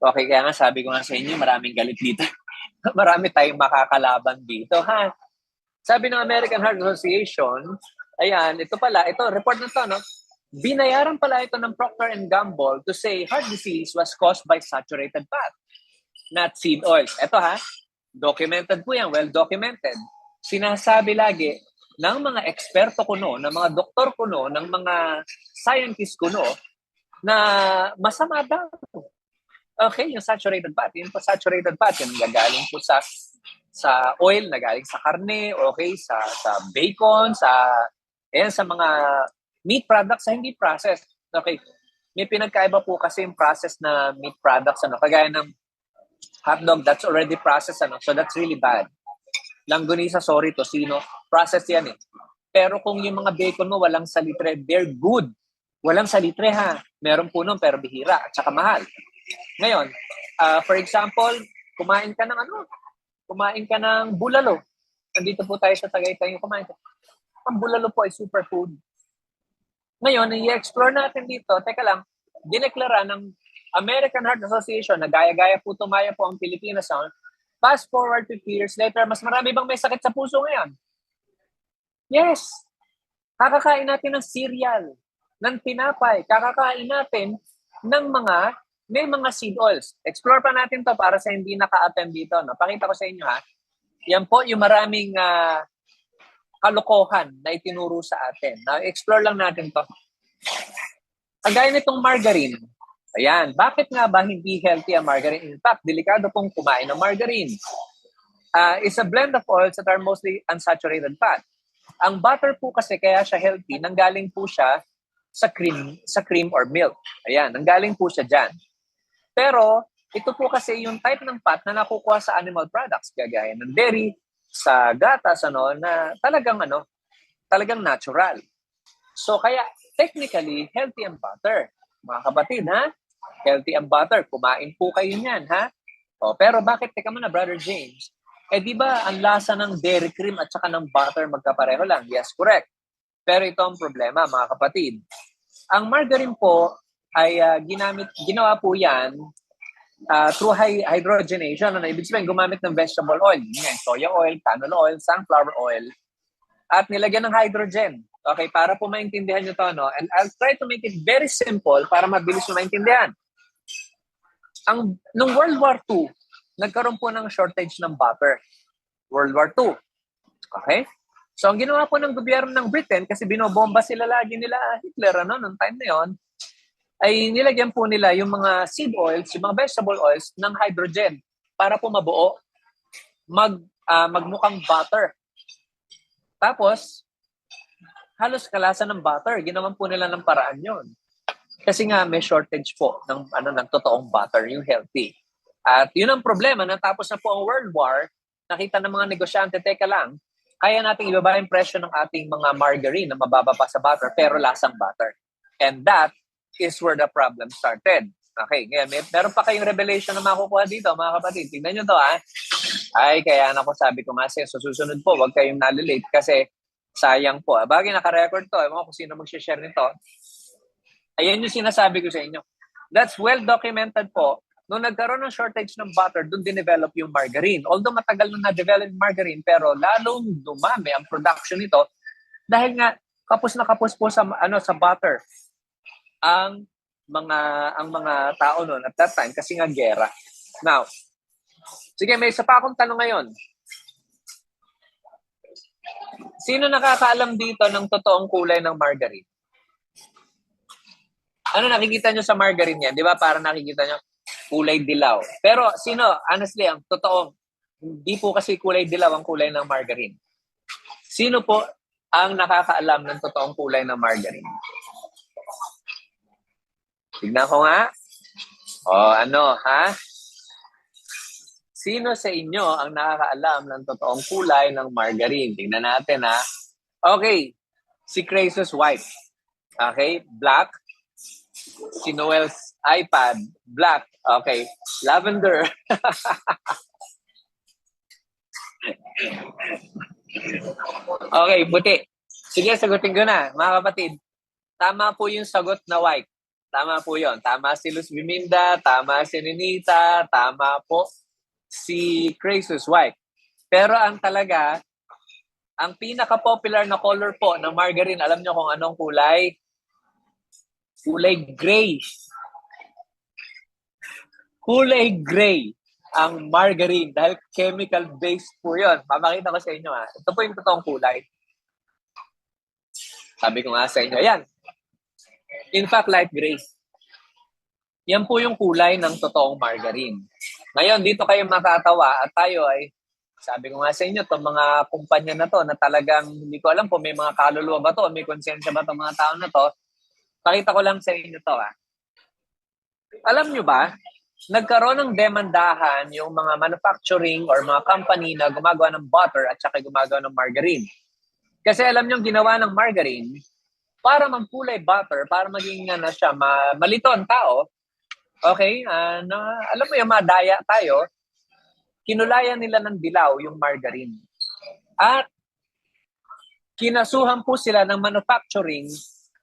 Okay, kaya nga sabi ko nga sa inyo, maraming galit dito. Marami tayong makakalaban dito, ha? Sabi ng American Heart Association, ayan, ito report na to, no? Binayaran pala ito ng Procter & Gamble to say heart disease was caused by saturated fat, not seed oils. Ito ha, documented po yan, well documented. Sinasabi lagi ng mga eksperto ko no, ng mga doktor ko no, ng mga scientists ko no, na masama daw. Okay, yung saturated fat, yung saturated fat, yung gagaling po sa oil, nagaling sa karne, okay, sa bacon, sa mga meat products na hindi processed. Okay, may pinagkaiba po kasi yung processed na meat products, ano, kagaya ng hotdog, that's already processed, ano, so that's really bad. Langgonisa, sorry, tocino, processed yan eh. Pero kung yung mga bacon mo walang salitre, they're good. Walang salitre ha, meron po nun pero bihira at saka mahal. Ngayon, for example, kumain ka ng bulalo. Nandito po tayo sa Tagaytay yung kumain ka. Ang bulalo po ay superfood. Ngayon, i-explore natin dito, teka lang, dineklara ng American Heart Association na gaya-gaya po tumaya po ang Pilipinas. Fast forward 50 years later, mas marami bang may sakit sa puso ngayon? Yes. Kakakain natin ng cereal, ng tinapay, kakakain natin ng may mga seed oils. Explore pa natin to para sa hindi naka-attend dito. No? Pakita ko sa inyo ha. Yan po yung maraming kalokohan na itinuro sa atin. Na-explore lang natin to. Kagaya nitong margarine. Ayan, bakit nga ba hindi healthy ang margarine? In fact, delikado pong kumain ng margarine. It's a blend of oils that are mostly unsaturated fat. Ang butter po kasi kaya siya healthy, nanggaling po siya sa cream or milk. Ayan, nanggaling po siya dyan. Pero, ito po kasi yung type ng fat na nakukuha sa animal products, kagaya ng dairy, sa gatas, na talagang natural. So, kaya, technically, healthy ang butter. Mga kapatid, ha? Healthy ang butter. Kumain po kayo niyan, ha? O, pero bakit, teka muna, Brother James? Di ba, ang lasa ng dairy cream at saka ng butter magkapareho lang? Yes, correct. Pero ito ang problema, mga kapatid. Ang margarine po ay ginawa po yan through hydrogenation. Ibig sabihin, gumamit ng vegetable oil. Yan, soya oil, canola oil, sunflower oil. At nilagyan ng hydrogen. Okay, para po maintindihan nyo to, no? And I'll try to make it very simple para mabilis nyo maintindihan. Nung World War II, nagkaroon po ng shortage ng butter. World War II. Okay? So, ang ginawa po ng gobyerno ng Britain, kasi binobomba sila lagi nila Hitler, noong time na yon, ay nilagyan po nila yung mga seed oils, yung mga vegetable oils ng hydrogen para po mabuo, magmukhang butter. Tapos, halos kalasan ng butter. Ginawan po nila ng paraan yon. Kasi nga may shortage po ng totoong butter, yung healthy. At yun ang problema, natapos na po ang World War, nakita ng mga negosyante, teka lang, kaya nating ibaba yung presyo ng ating mga margarine na mababa pa sa butter, pero lasang butter. And that is where the problem started. Okay, ngayon, meron pa kayong revelation na makukuha dito, mga kapatid. Tingnan nyo to, ha? Ay, kaya na ko sabi ko nga sa susunod po, huwag kayong nalilate kasi sayang po. Bagay, naka-record to. Ewan ko kung sino mag-share nito. Ayan yung sinasabi ko sa inyo. That's well documented po. Nung nagkaroon ng shortage ng butter, doon din-develop yung margarine. Although matagal na na-develop yung margarine, pero lalong dumami ang production nito dahil nga kapos na kapos po sa butter ang mga tao noon at that time kasi nga gera. Now, sige, may isa pa akong tanong ngayon. Sino nakakaalam dito ng totoong kulay ng margarine? Ano nakikita nyo sa margarine yan? Di ba? Para nakikita nyo kulay dilaw. Pero sino, honestly, ang totoong, hindi po kasi kulay dilaw ang kulay ng margarine. Sino po ang nakakaalam ng totoong kulay ng margarine? Tignan ko nga. Ha? Sino sa inyo ang nakakaalam ng totoong kulay ng margarine? Tingnan natin, ha? Okay. Si Crazus white. Okay. Black. Si Noel's iPad, black. Okay. Lavender. Okay, buti. Sige, sagutin ko na, mga kapatid. Tama po yung sagot na white. Tama po yon. Tama si Luz Biminda, tama si Ninita, tama po si Crazus white. Pero ang pinaka-popular na color po ng margarine, alam nyo kung anong kulay? Kulay gray. Kulay gray ang margarine dahil chemical-based po yun. Papakita ko sa inyo, ha. Ito po yung totoong kulay. Sabi ko nga sa inyo, yan. In fact, light gray. Yan po yung kulay ng totoong margarine. Ngayon, dito kayo matatawa at tayo ay, sabi ko nga sa inyo, itong mga kumpanya na to na talagang, hindi ko alam kung may mga kaluluwa ba to, may konsensya ba itong mga tao na to. Pakita ko lang sa inyo to. Alam nyo ba, nagkaroon ng demandahan yung mga manufacturing or mga company na gumagawa ng butter at saka gumagawa ng margarine. Kasi alam nyo, ginawa ng margarine para magkulay butter, para maging siya, malito ang tao. Okay? Alam mo yung madaya tayo, kinulayan nila ng dilaw yung margarine. At kinasuhan po sila ng manufacturing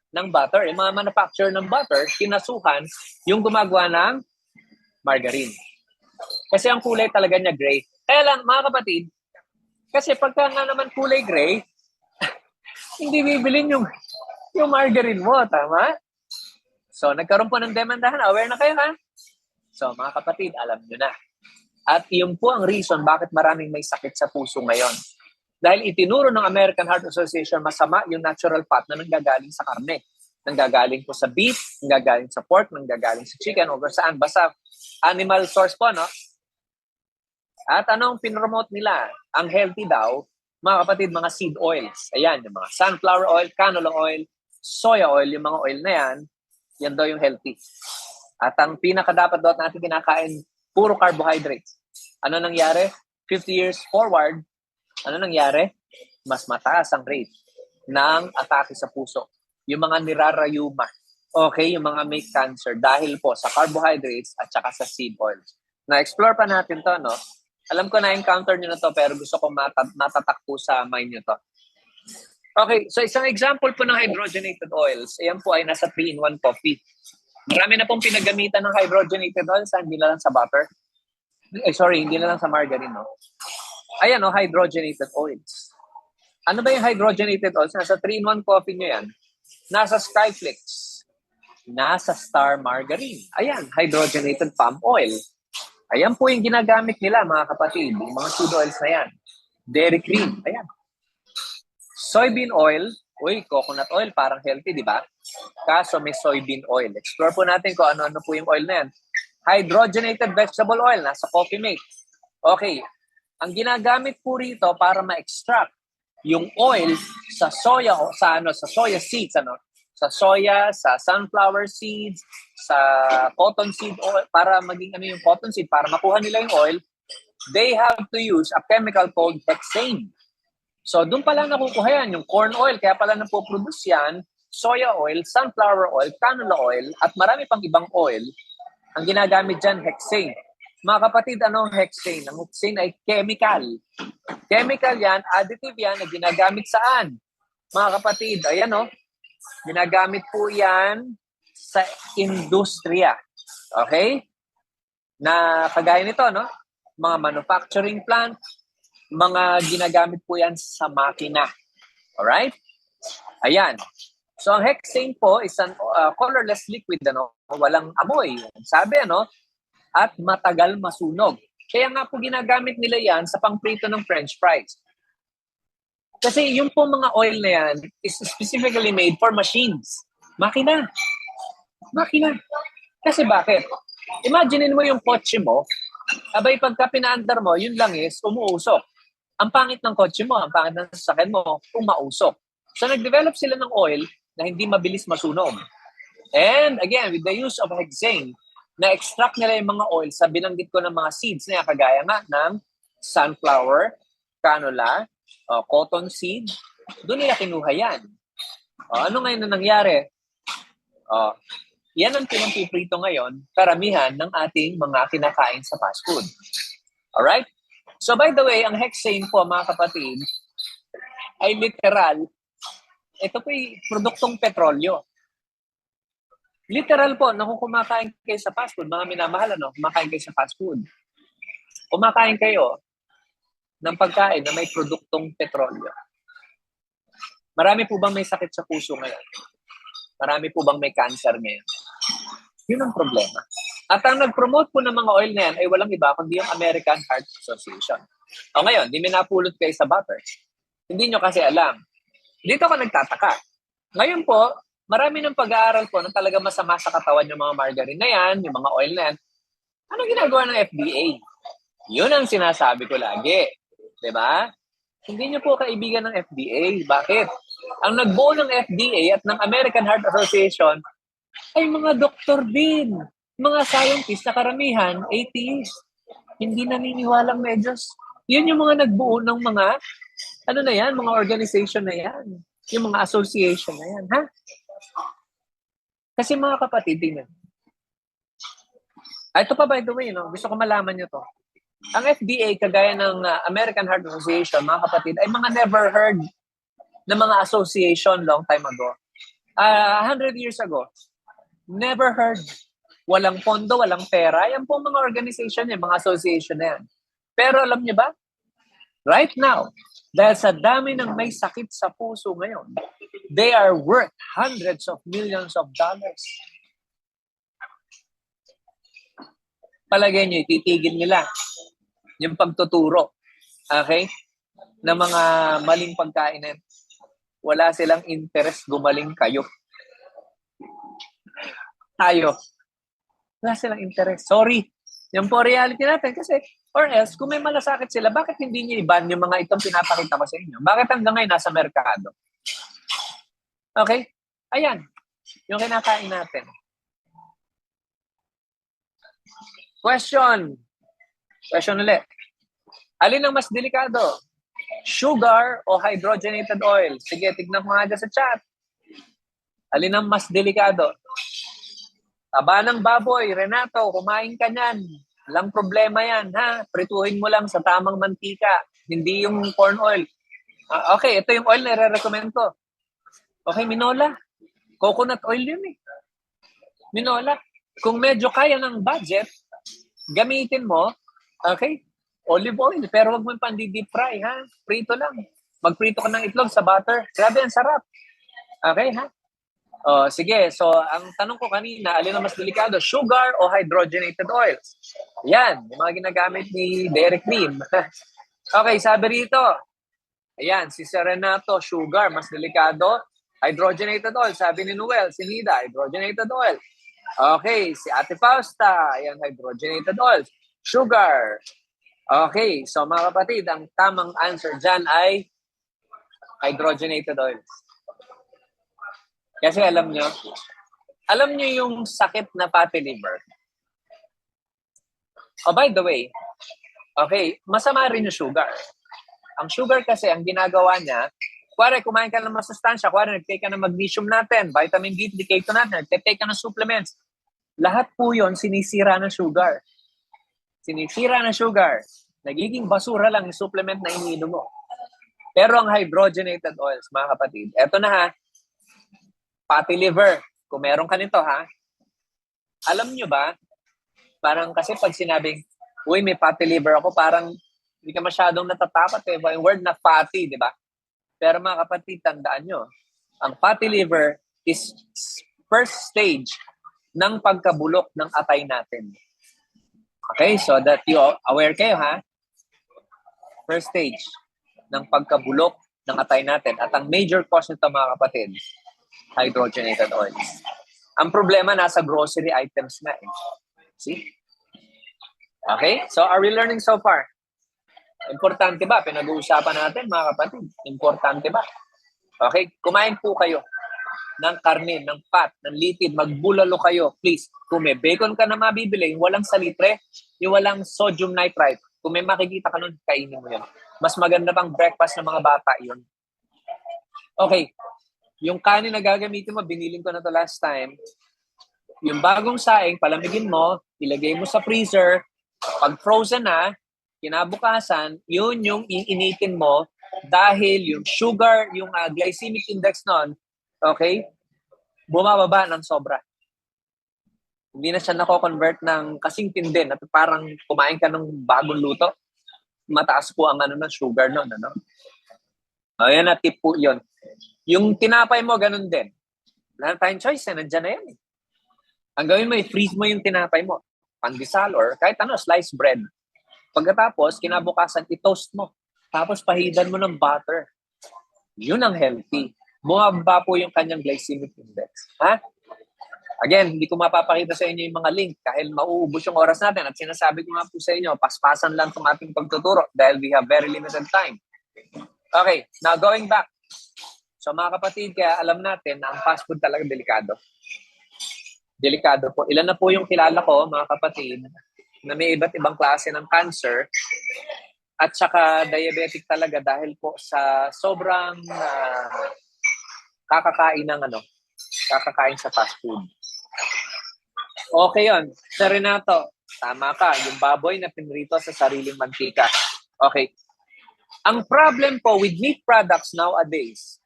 ng butter. Yung mga manufacturer ng butter, kinasuhan yung gumagawa ng margarine. Kasi ang kulay talaga niya gray. Kaya lang, mga kapatid, kasi pagka nga naman kulay gray, hindi bibilin yung margarine mo, tama? So, nagkaroon po ng demandahan. Aware na kayo, ha? So, mga kapatid, alam nyo na. At yun po ang reason bakit maraming may sakit sa puso ngayon. Dahil itinuro ng American Heart Association, masama yung natural fat na nanggagaling sa karne. Nanggagaling po sa beef, nanggagaling sa pork, nanggagaling sa chicken, o saan. Basta animal source po, no? At anong pinromote nila? Ang healthy daw, mga kapatid, mga seed oils. Ayan, yung mga sunflower oil, canola oil, soya oil, yung mga oil na yan daw yung healthy. At ang pinakadapat daw natin kinakain, puro carbohydrates. Ano nangyari? 50 years forward, ano nangyari? Mas mataas ang rate ng atake sa puso. Yung mga nirarayuma. Okay, yung mga may cancer dahil po sa carbohydrates at saka sa seed oils. Na-explore pa natin to, no? Alam ko na-encounter nyo na to pero gusto ko matatak po sa mind nyo to. Okay, so isang example po ng hydrogenated oils, ayan po ay nasa 3-in-1 coffee. Marami na pong pinagamitan ng hydrogenated oils, hindi na lang sa butter. Hindi na lang sa margarine, no? Ayan, no, hydrogenated oils. Ano ba yung hydrogenated oils? Nasa 3-in-1 coffee nyo yan. Nasa Skyflix. Nasa Star Margarine. Ayan, hydrogenated palm oil. Ayan po yung ginagamit nila, mga kapatid. Yung mga seed oils na yan. Dairy cream. Ayan. Soybean oil. Uy, coconut oil, parang healthy, di ba? Kaso may soybean oil. Explore po natin kung ano-ano po yung oil na yan. Hydrogenated vegetable oil. Nasa Coffee Mate. Okay. Ang ginagamit po rito para ma-extract yung oil sa soya o sa soya seeds, sa soya, sa sunflower seeds, sa cotton seed oil, para maging yung cotton seed, para makuha nila yung oil, they have to use a chemical called hexane. So, doon pala nakukuha yan, yung corn oil, kaya pala napoproduce yan, soya oil, sunflower oil, canola oil, at marami pang ibang oil. Ang ginagamit dyan, hexane. Mga kapatid, ano ang hexane? Ang hexane ay chemical. Chemical yan, additive yan, na ginagamit saan? Mga kapatid, ayan ginagamit po yan sa industriya. Okay? Na kagaya nito, mga manufacturing plant, mga ginagamit po yan sa makina. Alright? Ayan. So, ang hexane po is an colorless liquid, walang amoy. Sabi, at matagal masunog. Kaya nga po ginagamit nila yan sa pangprito ng French fries. Kasi yung po mga oil na yan is specifically made for machines. Makina. Kasi bakit? Imagine mo yung kotse mo, abay pagka pinaandar mo, yun lang is umuusok. Ang pangit ng kotse mo, ang pangit ng sasakyan mo, kung mausok. So nag-develop sila ng oil na hindi mabilis masunog. And again, with the use of hexane, na-extract nila yung mga oil sa binanggit ko ng mga seeds na kagaya nga ng sunflower, canola, cotton seed. Doon nila kinuha yan. Ano ngayon na nangyari? Yan ang pinampiprito ngayon, karamihan ng ating mga kinakain sa fast food. Alright? So by the way, ang hexane po, mga kapatid, ay literal, ito po ay produktong petrolyo. Literal po, kung kumakain kayo sa fast food, mga minamahal, kumakain kayo sa fast food. Kumakain kayo ng pagkain na may produktong petrolyo. Marami po bang may sakit sa puso ngayon? Marami po bang may cancer ngayon? Yun ang problema. At ang nag-promote po ng mga oil na yan ay walang iba kundi yung American Heart Association. Ngayon, di minapulot kayo sa butter. Hindi nyo kasi alam. Dito ako nagtataka. Ngayon po, marami ng pag-aaral po na talaga masama sa katawan yung mga margarine na yan, yung mga oil na yan. Ano ginagawa ng FDA? Yun ang sinasabi ko lagi. Diba? Hindi nyo po kaibigan ng FDA. Bakit? Ang nagbuo ng FDA at ng American Heart Association ay mga doktor din. Mga scientists na karamihan, atheist. Hindi naniniwalang may Diyos. Yun yung mga nagbuo ng mga, mga organization na yan. Yung mga association na yan. Ha? Kasi mga kapatid, tingnan. Ito pa by the way, gusto ko malaman nyo to. Ang FDA, kagaya ng American Heart Association, mga kapatid, ay mga never heard na mga association long time ago. 100 years ago. Never heard. Walang pondo, walang pera. Yan po mga organization yan, mga association na yan. Pero alam niyo ba? Right now, dahil sa dami ng may sakit sa puso ngayon, they are worth hundreds of millions of dollars. Palagay niyo, titigil nila yung pagtuturo, okay, ng mga maling pagkainan. Wala silang interest gumaling kayo. Tayo. Wala silang interest. Sorry. Yan po reality natin. Kasi, or else, kung may malasakit sila, bakit hindi niyo i-ban yung mga itong pinapakita ko sa inyo? Bakit hanggang ngayon nasa merkado? Okay? Ayan. Yung kinakain natin. Question ulit. Alin ang mas delikado? Sugar o hydrogenated oil? Sige, tignan ko nga dyan sa chat. Alin ang mas delikado? Taba ng baboy, Renato, kumain ka niyan. Walang problema yan, ha? Prituhin mo lang sa tamang mantika, hindi yung corn oil. Okay, ito yung oil na i-recommend ko. Okay, Minola. Coconut oil yun eh. Minola. Kung medyo kaya ng budget, gamitin mo, okay, olive oil. Pero wag mo yung pandi-deep fry, ha? Prito lang. Magprito ka ng itlog sa butter. Grabe, ang sarap. Okay, ha? Sige, so ang tanong ko kanina, alin ang mas delikado, sugar o hydrogenated oils? Ayan, yung mga ginagamit ni Derek Lim. Okay, sabi rito, ayan, si Sir Renato, sugar, mas delikado. Hydrogenated oil, sabi ni Noel, si Nida, hydrogenated oil. Okay, si Ate Fausta, ayan, hydrogenated oil. Sugar. Okay, so mga kapatid, ang tamang answer dyan ay Hydrogenated oils. Kasi alam nyo yung sakit na fatty liver. Oh, by the way, okay, masama rin yung sugar. Ang sugar kasi, ang ginagawa niya, kuwari, kumain ka ng masustansya, kuwari, nag-take ka ng magnesium natin, vitamin D, K2 natin, nag-take ka ng supplements. Lahat po yun, sinisira ng sugar. Sinisira ng sugar. Nagiging basura lang yung supplement na iniinom mo. Pero ang hydrogenated oils, mga kapatid, eto na ha, fatty liver, kung meron ka nito ha, alam nyo ba, parang kasi pag sinabing, uy, may fatty liver ako, parang hindi ka masyadong natatakot eh. Yung word na fatty, di ba? Pero mga kapatid, tandaan nyo, ang fatty liver is first stage ng pagkabulok ng atay natin. Okay, so that you aware kayo ha? First stage ng pagkabulok ng atay natin. At ang major cause nito mga kapatid, hydrogenated oils. Ang problema nasa grocery items na eh. See? Okay? So, are we learning so far? Importante ba? Pinag-uusapan natin, mga kapatid. Importante ba? Okay? Kumain po kayo ng karne, ng fat, ng litid. Magbulalo kayo. Please, kung may bacon ka na mabibili, yung walang salitre, yung walang sodium nitrite, kung may makikita ka nun, kainin mo yan. Mas maganda pang breakfast ng mga bata yun. Okay. Yung kanin na gagamitin mo, biniling ko na to last time. Yung bagong saing, palamigin mo, ilagay mo sa freezer. Pag frozen na, kinabukasan, yun yung iinitin mo dahil yung sugar, yung glycemic index nun, okay, bumababa ng sobra. Hindi na siya nako-convert ng kasing tindi na parang kumain ka ng bagong luto. Mataas po ang ng sugar nun. Ano? Ayan na, tip po yun. Yung tinapay mo, ganun din. Wala tayong choice, nandiyan na yan. Ang gawin mo, i-freeze mo yung tinapay mo. Pandesal or kahit sliced bread. Pagkatapos, kinabukasan, i-toast mo. Tapos, pahidan mo ng butter. Yun ang healthy. Bumaba po yung kanyang glycemic index. Ha? Again, hindi ko mapapakita sa inyo yung mga link dahil mauubos yung oras natin. At sinasabi ko nga po sa inyo, paspasan lang itong ating pagtuturo dahil we have very limited time. Okay, now going back. So mga kapatid, kaya alam natin na ang fast food talaga delikado. Delikado po. Ilan na po yung kilala ko, mga kapatid, na may iba't ibang klase ng cancer at saka diabetic talaga dahil po sa sobrang kakakain sa fast food. Okay yun. Sir Renato, tama ka. Yung baboy na pinrito sa sariling mantika. Okay. Ang problem po with meat products nowadays,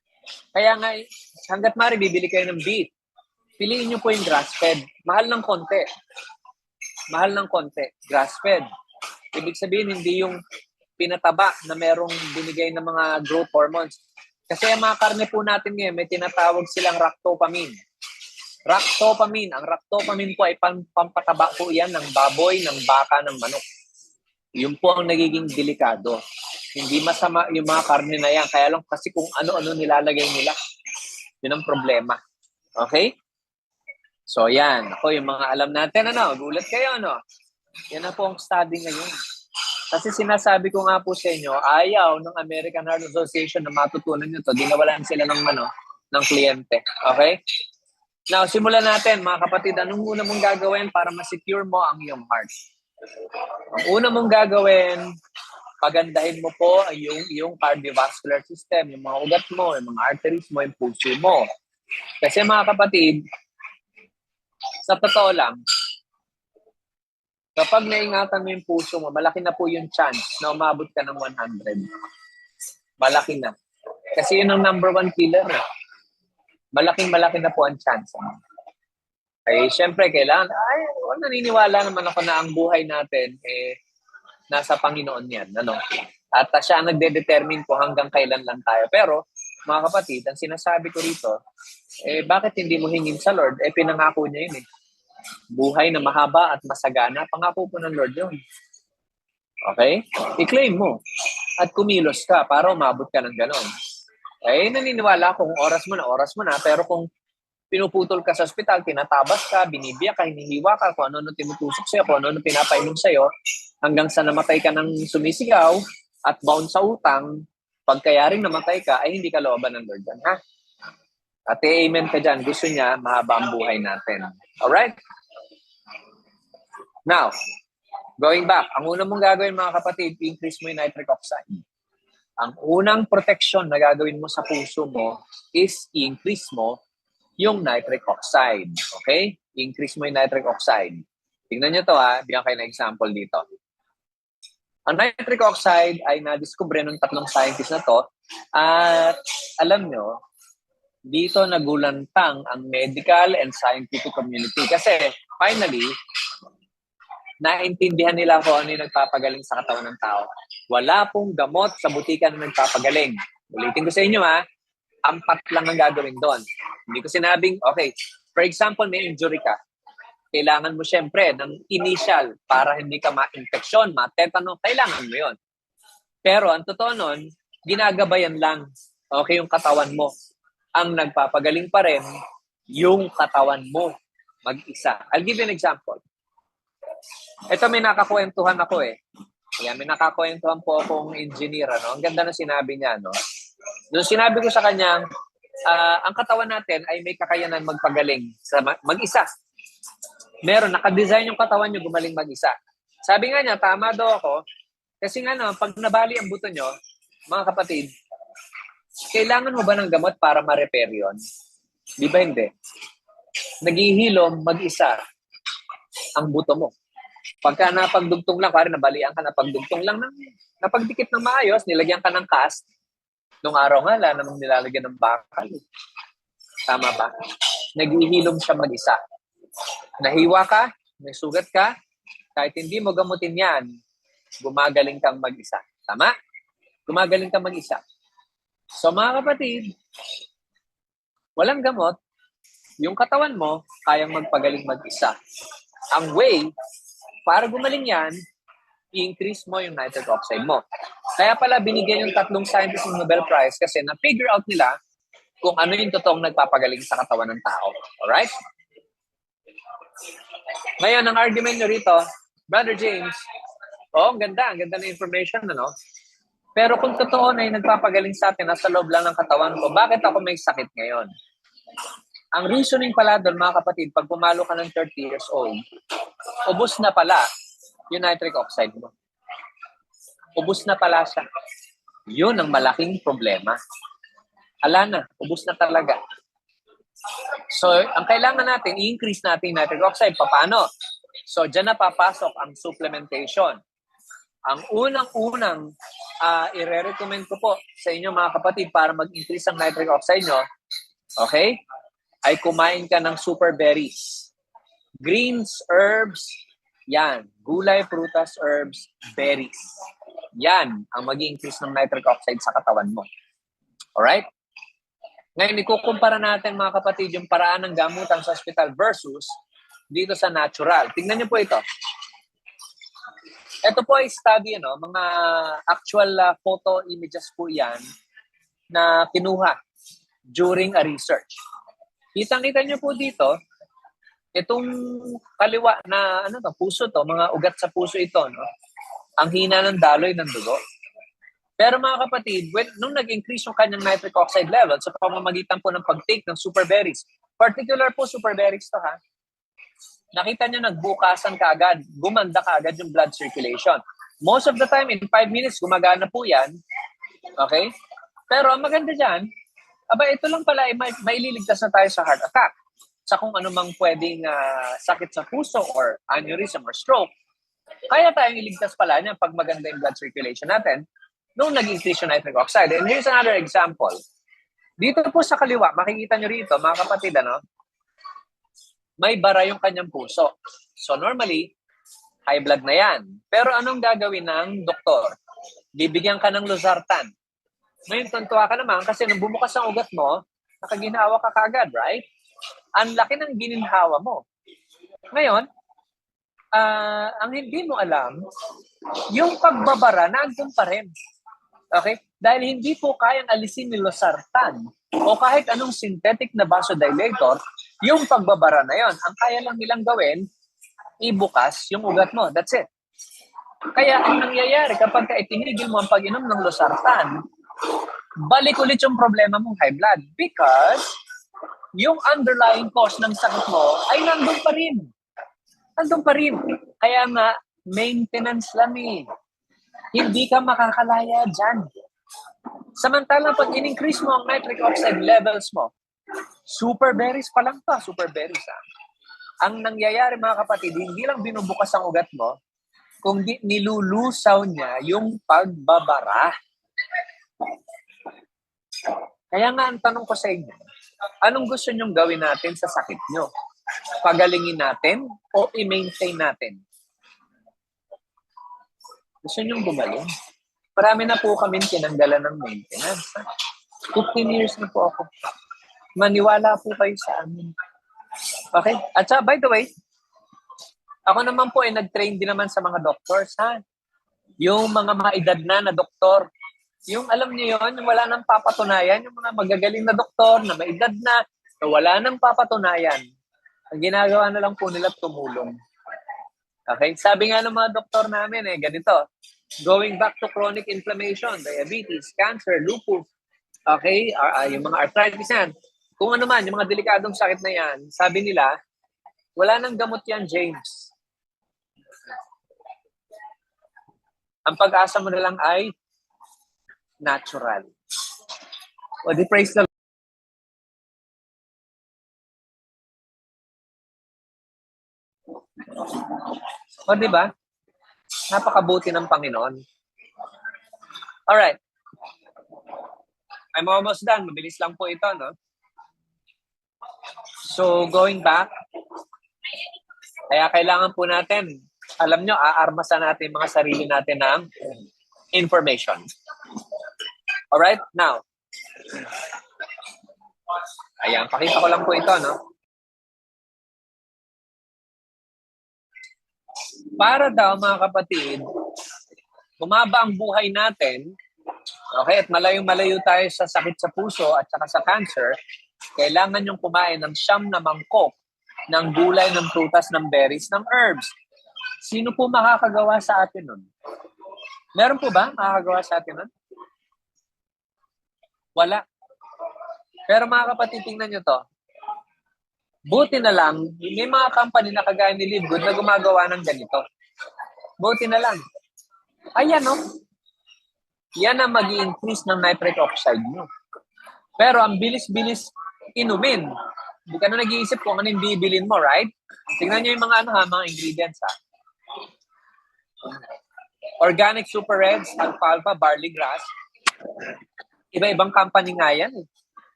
kaya nga, hanggat mari bibili kayo ng beef, piliin nyo po yung grass-fed. Mahal ng konti. Mahal ng konti. Grass-fed. Ibig sabihin, hindi yung pinataba na merong binigay ng mga growth hormones. Kasi ang mga karne po natin ngayon, may tinatawag silang ractopamine. Ractopamine. Ang ractopamine po ay pampataba po yan ng baboy, ng baka, ng manok. Yun po ang nagiging delikado. Hindi masama yung mga karne na yan. Kaya lang kasi kung ano-ano nilalagay nila. Yun ang problema. Okay? So yan. Ako yung mga alam natin. Gulat kayo, Yan na po ang study ngayon. Kasi sinasabi ko nga po sa inyo, ayaw ng American Heart Association na matutunan nyo to. Dinawalan sila ng kliyente. Okay? Now, simulan natin, mga kapatid. Anong una mong gagawin para ma-secure mo ang iyong heart? Ang una mong gagawin, pagandahin mo po yung iyong cardiovascular system, yung mga ugat mo, yung mga arteries mo, yung puso mo. Kasi mga kapatid, sa totoo lang, kapag naingatan mo yung puso mo, malaki na po yung chance na umabot ka ng 100. Malaki na. Kasi yun ang number one killer. Malaking-malaki na po ang chance. Ay, syempre, kailangan, naniniwala naman ako na ang buhay natin, nasa Panginoon yan. At siya ang nagde-determine kung hanggang kailan lang tayo. Pero, mga kapatid, ang sinasabi ko rito, bakit hindi mo hingin sa Lord? Pinangako niya yun Buhay na mahaba at masagana, pangako po ng Lord yun. Okay? I-claim mo. At kumilos ka para umabot ka ng ganon. Naniniwala kung oras mo na. Pero kung pinuputol ka sa ospital, tinatabas ka, binibiyak ka, hinihiwa ka, kung ano tinutusok sa'yo, kung ano pinapainom sa'yo, hanggang sa namatay ka ng sumisigaw at bound sa utang, pagkayaring namatay ka, ay hindi ka looban ng Lord yan, ha? At amen ka dyan. Gusto niya, mahaba ang buhay natin. Alright? Now, going back, ang unang mong gagawin mga kapatid, increase mo yung nitric oxide. Ang unang protection na gagawin mo sa puso mo is increase mo yung nitric oxide. Okay? Increase mo yung nitric oxide. Tingnan nyo to ha, bigyan kayo ng example dito. Ang nitric oxide ay na-discover ng 3 scientists na to at alam nyo, dito nagulantang ang medical and scientific community kasi finally, naintindihan nila kung ano yung nagpapagaling sa katawan ng tao. Wala pong gamot sa butika na nagpapagaling. Ulitin ko sa inyo ha, 4 lang ang gagawin doon. Hindi ko sinabing, okay, for example, may injury ka. Kailangan mo syempre ng initial para hindi ka ma-infeksyon, ma-tetano, kailangan mo yon. Pero ang totoo nun, ginagabayan lang, okay, yung katawan mo. Ang nagpapagaling pa rin, yung katawan mo mag-isa. I'll give you an example. Ito may nakakwentuhan ako eh. Ayan, may nakakwentuhan po akong engineer. Ano? Ang ganda na sinabi niya. No? Nung sinabi ko sa kanya, ang katawan natin ay may kakayanan magpagaling sa mag-isa. Meron, nakadesign yung katawan nyo gumaling mag-isa. Sabi nga niya, tama daw ako. Kasi nga no, pag nabali ang buto nyo, mga kapatid, kailangan mo ba ng gamot para ma-repair yun? Di ba hindi? Naghihilom mag-isa ang buto mo. Pagka napagdugtong lang, kaya nabalian ka, napagdugtong lang, napagdikit ng maayos, nilagyan ka ng cast, nung araw nga, wala namang nilalagyan ng bakal. Tama ba? Naghihilom siya mag-isa. Nahiwa ka, may sugat ka, kahit hindi mo gamutin yan, gumagaling kang mag-isa. Tama? Gumagaling kang mag-isa. So mga kapatid, walang gamot, yung katawan mo, kayang magpagaling mag-isa. Ang way, para gumaling yan, i-increase mo yung nitric oxide mo. Kaya pala binigyan yung 3 scientists ng Nobel Prize kasi na-figure out nila kung ano yung totoong nagpapagaling sa katawan ng tao. Alright? Ngayon, ang argument nyo rito, Brother James, ang ganda na information, ano? Pero kung totoo na yung nagpapagaling sa atin, nasa loob lang ng katawan ko, bakit ako may sakit ngayon? Ang reasoning pala doon, mga kapatid, pag pumalo ka ng 30 years old, ubos na pala yung nitric oxide mo. Ubos na pala siya. Yun ang malaking problema. Ala na, ubos na talaga. So, ang kailangan natin, i-increase natin nitric oxide. Paano? So, dyan na papasok ang supplementation. Ang unang-unang i-recommend ko po sa inyo mga kapatid para mag-increase ang nitric oxide nyo, okay, ay kumain ka ng super berries. Greens, herbs, yan. Gulay, prutas, herbs, berries. Yan ang mag-increase ng nitric oxide sa katawan mo. Alright? Ngayon, ikukumpara natin mga kapatid yung paraan ng gamutan sa hospital versus dito sa natural. Tingnan niyo po ito. Ito po ay study, mga actual photo images po yan na kinuha during a research. Kitang-kita niyo po dito, itong kaliwa na puso to, mga ugat sa puso ito, no? Ang hina ng daloy ng dugo. Pero mga kapatid, nung nag-increase yung kanyang nitric oxide level sa pamamagitan po ng pag-take ng super berries, particular po super berries to ha, nakita niyo nagbukasan kaagad, gumanda kaagad yung blood circulation. Most of the time, in 5 minutes, gumagana po yan. Okay? Pero ang maganda dyan, ito lang pala, maililigtas na tayo sa heart attack. Sa kung ano mang pwedeng sakit sa puso or aneurysm or stroke. Kaya tayong iligtas pala niya pag maganda yung blood circulation natin nung nag-increase yung nitric oxide. And here's another example. Dito po sa kaliwa, makikita nyo rito, mga kapatid, may bara yung kanyang puso. So normally, high blood na yan. Pero anong gagawin ng doktor? Bibigyan ka ng losartan. Ngayon, tuntua ka naman kasi nung bumukas ang ugat mo, nakaginawa ka kaagad, right? Ang laki ng gininhawa mo. Ngayon, ang hindi mo alam, yung pagbabara, nandun pa rin. Okay? Dahil hindi po kayang alisin ni losartan o kahit anong synthetic na vasodilator, yung pagbabara na yon, ang kaya lang nilang gawin, ibukas yung ugat mo. That's it. Kaya ang nangyayari kapag itinigil mo ang pag-inom ng losartan, balik ulit yung problema mong high blood because yung underlying cause ng sakit mo ay nandun pa rin. Nandun pa rin. Kaya nga, maintenance lang eh. Hindi ka makakalaya dyan. Samantalang pag in-increase mo ang nitric oxide levels mo, super berries pa lang pa, super berries Ang nangyayari mga kapatid, hindi lang binubukas ang ugat mo, kundi nilulusaw niya yung pagbabara. Kaya nga ang tanong ko sa inyo, anong gusto nyong gawin natin sa sakit nyo? Pagalingin natin o i-maintain natin? Gusto nyong gumaling? Marami na po kami tinanggalan ng maintenance. 15 years na po ako. Maniwala po kayo sa amin. Okay? At by the way, ako naman po ay nag-train din naman sa mga doctors. Yung mga maedad na doktor. Yung alam niyo yon, yung wala nang papatunayan, yung mga magagaling na doktor na maedad na wala nang papatunayan. Ang ginagawa na lang po nila tumulong. Okay? Sabi nga ng mga doktor namin ganito, going back to chronic inflammation, diabetes, cancer, lupus, okay, yung mga arthritis yan, kung ano man, yung mga delikadong sakit na yan, sabi nila, wala nang gamot yan, James. Ang pag-asa mo na lang ay natural. O di praise the Lord. O di ba? Napakabuti ng Panginoon. Alright. I'm almost done. Mabilis lang po ito, no? So, going back, kaya kailangan po natin, alam nyo, aarmasan natin mga sarili natin ng information. Alright? Now, ayan, pakita ko lang po ito, no? Para daw, mga kapatid, bumaba ang buhay natin, okay, at malayo-malayo tayo sa sakit sa puso at saka sa cancer, kailangan yung kumain ng 9 na mangkok ng gulay, ng prutas, ng berries, ng herbs. Sino po makakagawa sa atin nun? Meron po ba makakagawa sa atin nun? Wala. Pero mga kapatid, tingnan nyo to. Buti na lang, may mga company na kagaya ni Livegood na gumagawa ng ganito. Buti na lang. Ayan, no? Yan ang mag-i-increase ng nitric oxide nyo. Pero ang bilis-bilis inumin. Hindi ka na nag-iisip kung ano yung bibilin mo, right? Tingnan nyo yung mga mga ingredients, Organic Super Reds, alfalfa, barley grass. Iba-ibang company nga yan.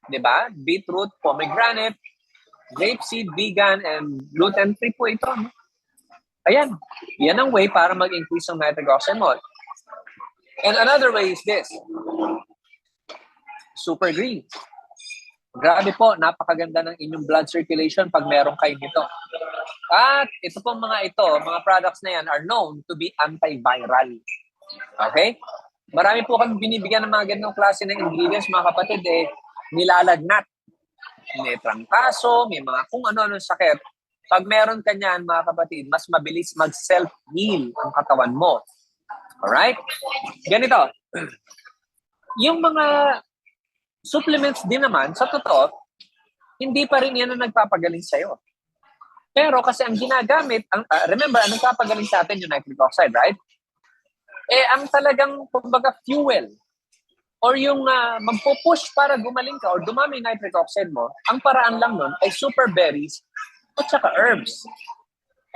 Diba? Beetroot, pomegranate, grapeseed, vegan, and gluten-free po ito. Ayan. Yan ang way para mag-increase ang nitric oxide mo. And another way is this. Super green. Grabe po, napakaganda ng inyong blood circulation pag meron kayo nito. At ito pong mga products na yan are known to be antiviral. Okay? Marami po kami binibigyan ng mga ganitong klase ng ingredients, mga kapatid, nilalagnat. May trangkaso, may mga kung ano-ano sakit. Pag meron ka niyan, mga kapatid, mas mabilis mag-self-heal ang katawan mo. Alright? Ganito. Yung mga supplements din naman, sa totoo, hindi pa rin yan ang nagpapagaling sa'yo. Pero kasi ang ginagamit, remember, anong papagaling sa atin yung nitric oxide, right? Ang talagang, kumbaga, fuel or yung magpo-push para gumaling ka or dumami yung nitric oxide mo, ang paraan lang nun ay super berries at saka herbs.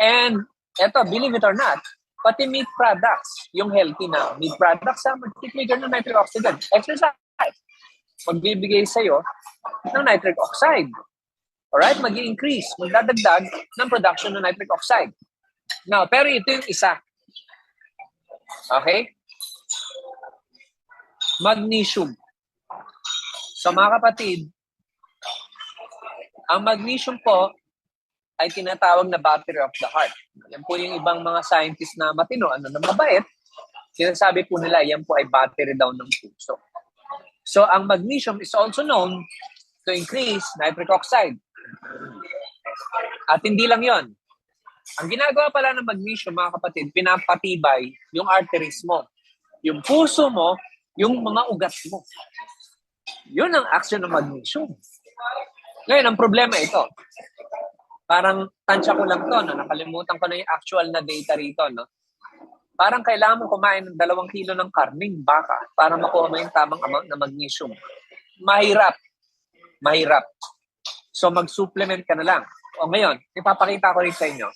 And eto, believe it or not, pati meat products, yung healthy na meat products, mag-trigger ng nitric oxide. Exercise. Magbibigay sa'yo ng nitric oxide. Alright? Mag-i-increase, magdadagdag ng production ng nitric oxide. Now, pero ito yung isa. Okay? Magnesium. So mga kapatid, ang magnesium po ay tinatawag na battery of the heart. Yan po yung ibang mga scientists na matino, na mabait, sinasabi po nila, yan po ay battery daw ng puso. So, ang magnesium is also known to increase nitric oxide. At hindi lang yon. Ang ginagawa pala ng magnesium, mga kapatid, pinapatibay yung arteries mo. Yung puso mo, yung mga ugat mo. Yun ang action ng magnesium. Ngayon, ang problema ito. Parang tansya ko lang to, no? Nakalimutan ko na yung actual na data rito. No? Parang kailangan mo kumain ng 2 kilo ng karning baka para makuha mo yung tamang amount na magnesium. Mahirap. Mahirap. So mag-supplement ka na lang. O ngayon, ipapakita ko rin sa inyo.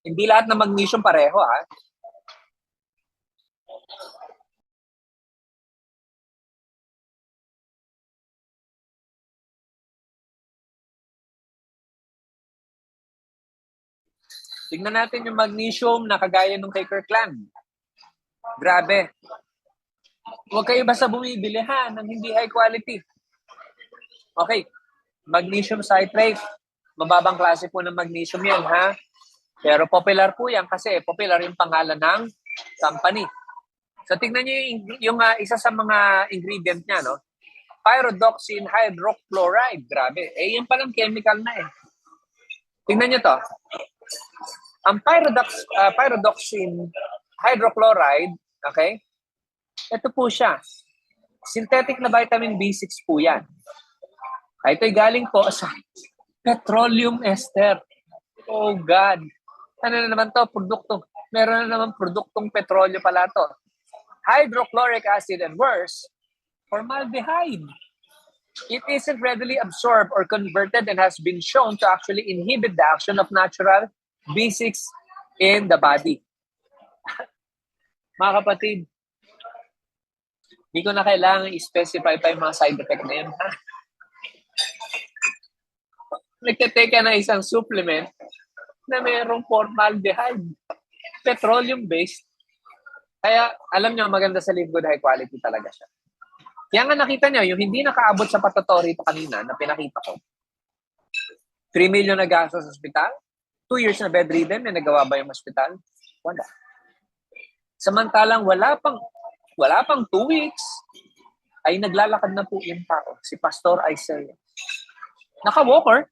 Hindi lahat ng magnesium pareho, ha? Tignan natin yung magnesium na kagaya nung kay Kirkland. Grabe. Huwag kayo basta bumibili ha ng hindi high quality. Okay. Magnesium citrate. Mababang klase po ng magnesium yan ha. Pero popular po yan kasi popular yung pangalan ng company. So tignan nyo yung isa sa mga ingredient niya, no? Pyridoxine hydrochloride. Grabe. Eh, yan palang chemical na eh. Tignan nyo to. Ang pyridoxine hydrochloride, okay? Ito po siya. Synthetic na vitamin B6 po yan. Ito'y galing po sa petroleum ester. Oh God. Ano na naman to? Produkto. Meron na naman produktong petrolyo pala to. Hydrochloric acid and worse, formaldehyde. It isn't readily absorbed or converted and has been shown to actually inhibit the action of natural B6 in the body. Mga kapatid, hindi ko na kailangan i-specify pa yung mga side effect na yun. Ha? Nagtitake ka na isang supplement na mayroong formaldehyde, petroleum-based. Kaya, alam nyo, maganda sa Live Good, high quality talaga siya. Kaya nga nakita nyo, yung hindi nakaabot sa patotory ito kanina na pinakita ko, 3 million na gastos sa ospital, 2 years na bedridden, may nagawa ba yung ospital? Wala. Samantalang wala pang 2 weeks, ay naglalakad na po yung tao, si Pastor Isaiah. Naka-walker,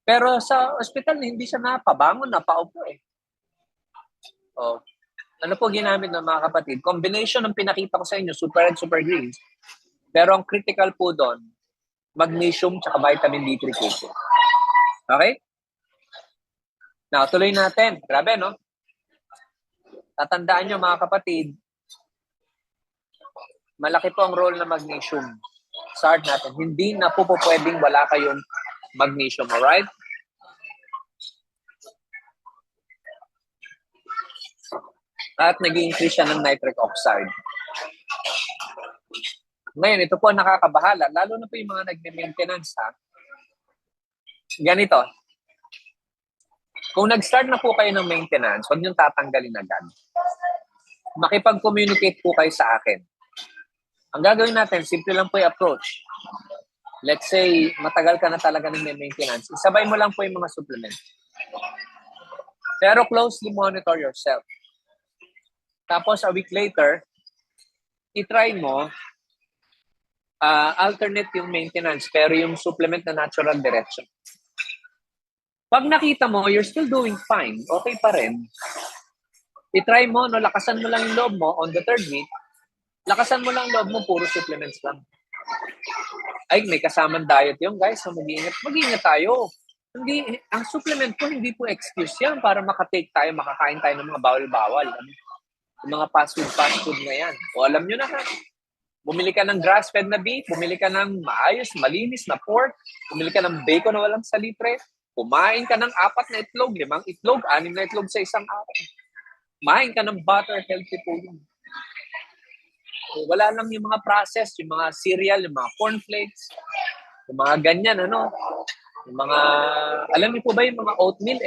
pero sa ospital hindi siya napabangon, napaupo eh. Oh. Ano po ginamit ng mga kapatid? Combination ng pinakita ko sa inyo, super red, super green. Pero ang critical po doon, magnesium tsaka vitamin D3 po. Okay? Now, tuloy natin. Grabe, no? Tatandaan nyo mga kapatid, malaki po ang role ng magnesium. Start natin. Hindi na po pwedeng wala kayong magnesium, alright? At nag-i-increase siya ng nitric oxide. Ngayon, ito po ang nakakabahala, lalo na po yung mga nagme-maintenance, ha? Ganito. Kung nag-start na po kayo ng maintenance, huwag niyong tatanggalin agad. Makipag-communicate po kayo sa akin. Ang gagawin natin, simple lang po yung approach. Let's say, matagal ka na talaga ng maintenance. Isabay mo lang po yung mga supplement. Pero closely monitor yourself. Tapos, a week later, itry mo, alternate yung maintenance, pero yung supplement na natural direction. Pag nakita mo, you're still doing fine, okay pa rin, itry mo, no, lakasan mo lang yung loob mo on the 3rd week, lakasan mo lang loob mo, puro supplements lang. Ay, may kasamang diet yung guys, so mag-iingat tayo. Hindi, ang supplement po, hindi po excuse yan para makatake tayo, makakain tayo ng mga bawal-bawal. Yung mga fast food na yan. O alam nyo na ha, bumili ka ng grass-fed na beef, bumili ka ng maayos, malinis na pork, bumili ka ng bacon na walang salitre, kumain ka ng 4 na itlog, 5 itlog, 6 na itlog sa isang araw. Kumain ka ng butter, healthy po yun. Wala lang yung mga process, yung mga cereal, yung mga cornflakes, yung mga ganyan, ano. Yung mga, alam niyo po ba yung mga oatmeal,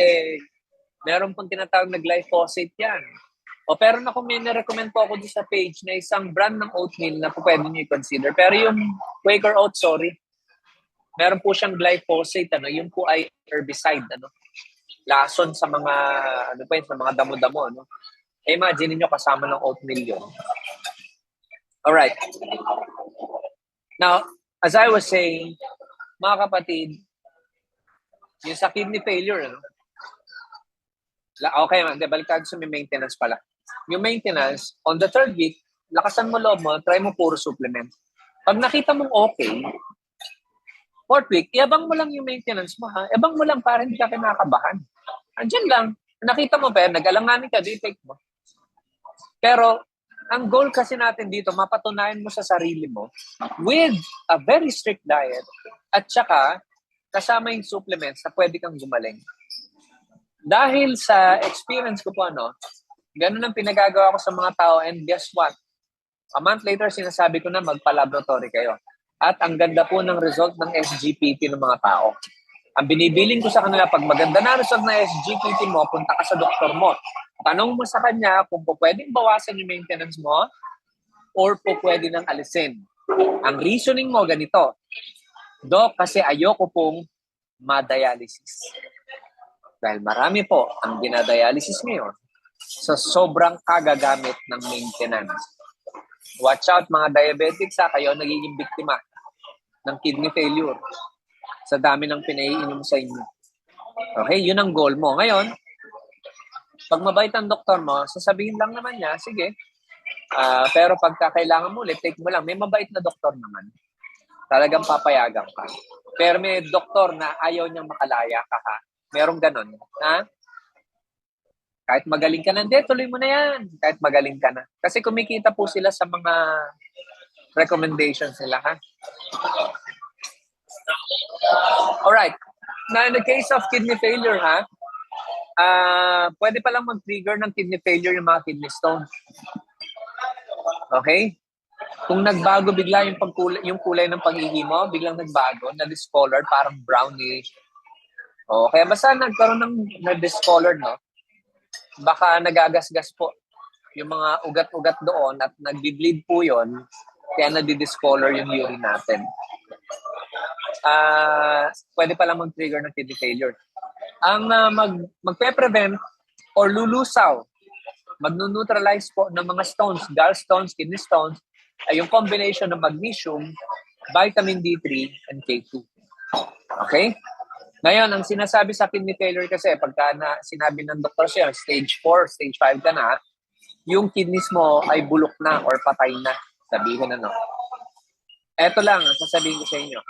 meron pong tinatawag na glyphosate yan. O pero na kung may na-recommend po ako sa page na isang brand ng oatmeal na po pwede nyo i-consider. Pero yung Quaker Oats, sorry, meron po siyang glyphosate, ano, yun po ay herbicide, ano. Lason sa mga, ano pa yun, sa mga damo-damo, ano. Imagine niyo kasama ng oatmeal yun. Alright. Now, as I was saying, mga kapatid, yung sa kidney failure, ano, okay man, balik tayo sa may maintenance pala. Yung maintenance, on the 3rd week, lakasan mo loob mo, try mo puro supplement. Pag nakita mong okay, 4th week, iabang mo lang yung maintenance mo, ha? Iabang mo lang para hindi ka kinakabahan. Andiyan lang. Nakita mo ba, nag-alanganin ka, di-take mo. Pero, ang goal kasi natin dito, mapatunayan mo sa sarili mo with a very strict diet at saka kasama yung supplements na pwede kang gumaling. Dahil sa experience ko po, ganun ang pinagagawa ko sa mga tao and guess what? A month later, sinasabi ko na magpa-laboratory kayo. At ang ganda po ng result ng SGPT ng mga tao. Ang binibiling ko sa kanila, pag maganda na result ng SGPT mo, punta ka sa doktor mo. Tanong mo sa kanya kung po pwedeng bawasan yung maintenance mo or po pwede nang alisin. Ang reasoning mo ganito, Doc, kasi ayoko pong ma-dialysis. Dahil marami po ang dinadialysis ngayon sa sobrang kagagamit ng maintenance. Watch out mga diabetics, kayo nagiging biktima ng kidney failure sa dami ng pinaiinom sa inyo. Okay, yun ang goal mo. Ngayon, pag mabait ang doktor mo, sasabihin lang naman niya, sige, pero pagka kailangan mo ulit, take mo lang. May mabait na doktor naman. Talagang papayagan ka. Pero may doktor na ayaw niyang makalaya ka, ha? Merong ganon, ha? Kahit magaling ka na, hindi, tuloy mo na yan. Kahit magaling ka na. Kasi kumikita po sila sa mga recommendations nila, ha? Alright. Now, in the case of kidney failure, ha? Pwede palang mag-trigger ng kidney failure yung mga kidney stones. Okay? Kung nagbago bigla yung kulay ng pag-ihi mo, biglang nagbago, na-discolored, parang brownish. Kaya basta nagkaroon ng na-discolored, baka nagagasgas po yung mga ugat-ugat doon at nagbi-bleed po yun, kaya nadi-discolor yung urine natin. Pwede palang mag-trigger ng kidney failure. Ang magpe-prevent or lulusaw, mag-neutralize po ng mga stones, gallstones, kidney stones, ay yung combination ng magnesium, vitamin D3, and K2. Okay? Ngayon, ang sinasabi sa kidney failure kasi, pagka sinabi ng doktor siya, stage 4, stage 5 ka na, yung kidneys mo ay bulok na or patay na. Sabihin Eto lang, sasabihin ko sa inyo.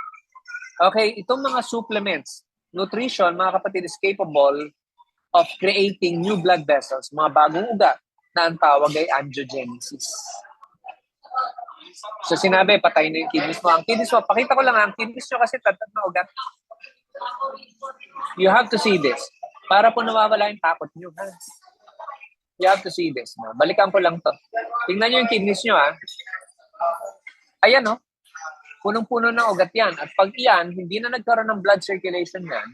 Okay, itong mga supplements, nutrition, mga kapatid, is capable of creating new blood vessels, mga bagong ugat na ang tawag ay angiogenesis. So sinabi, patay na yung kidneys mo. Ang kidneys mo, pakita ko lang, ang kidneys nyo kasi tatat na ugat. You have to see this. Para po nawawala yung takot nyo. Ha? You have to see this. Balikan ko lang to. Tingnan nyo yung kidneys nyo. Ha? Ayan, punong-puno ng ugat yan. At pag yan, hindi na nagkaroon ng blood circulation yan,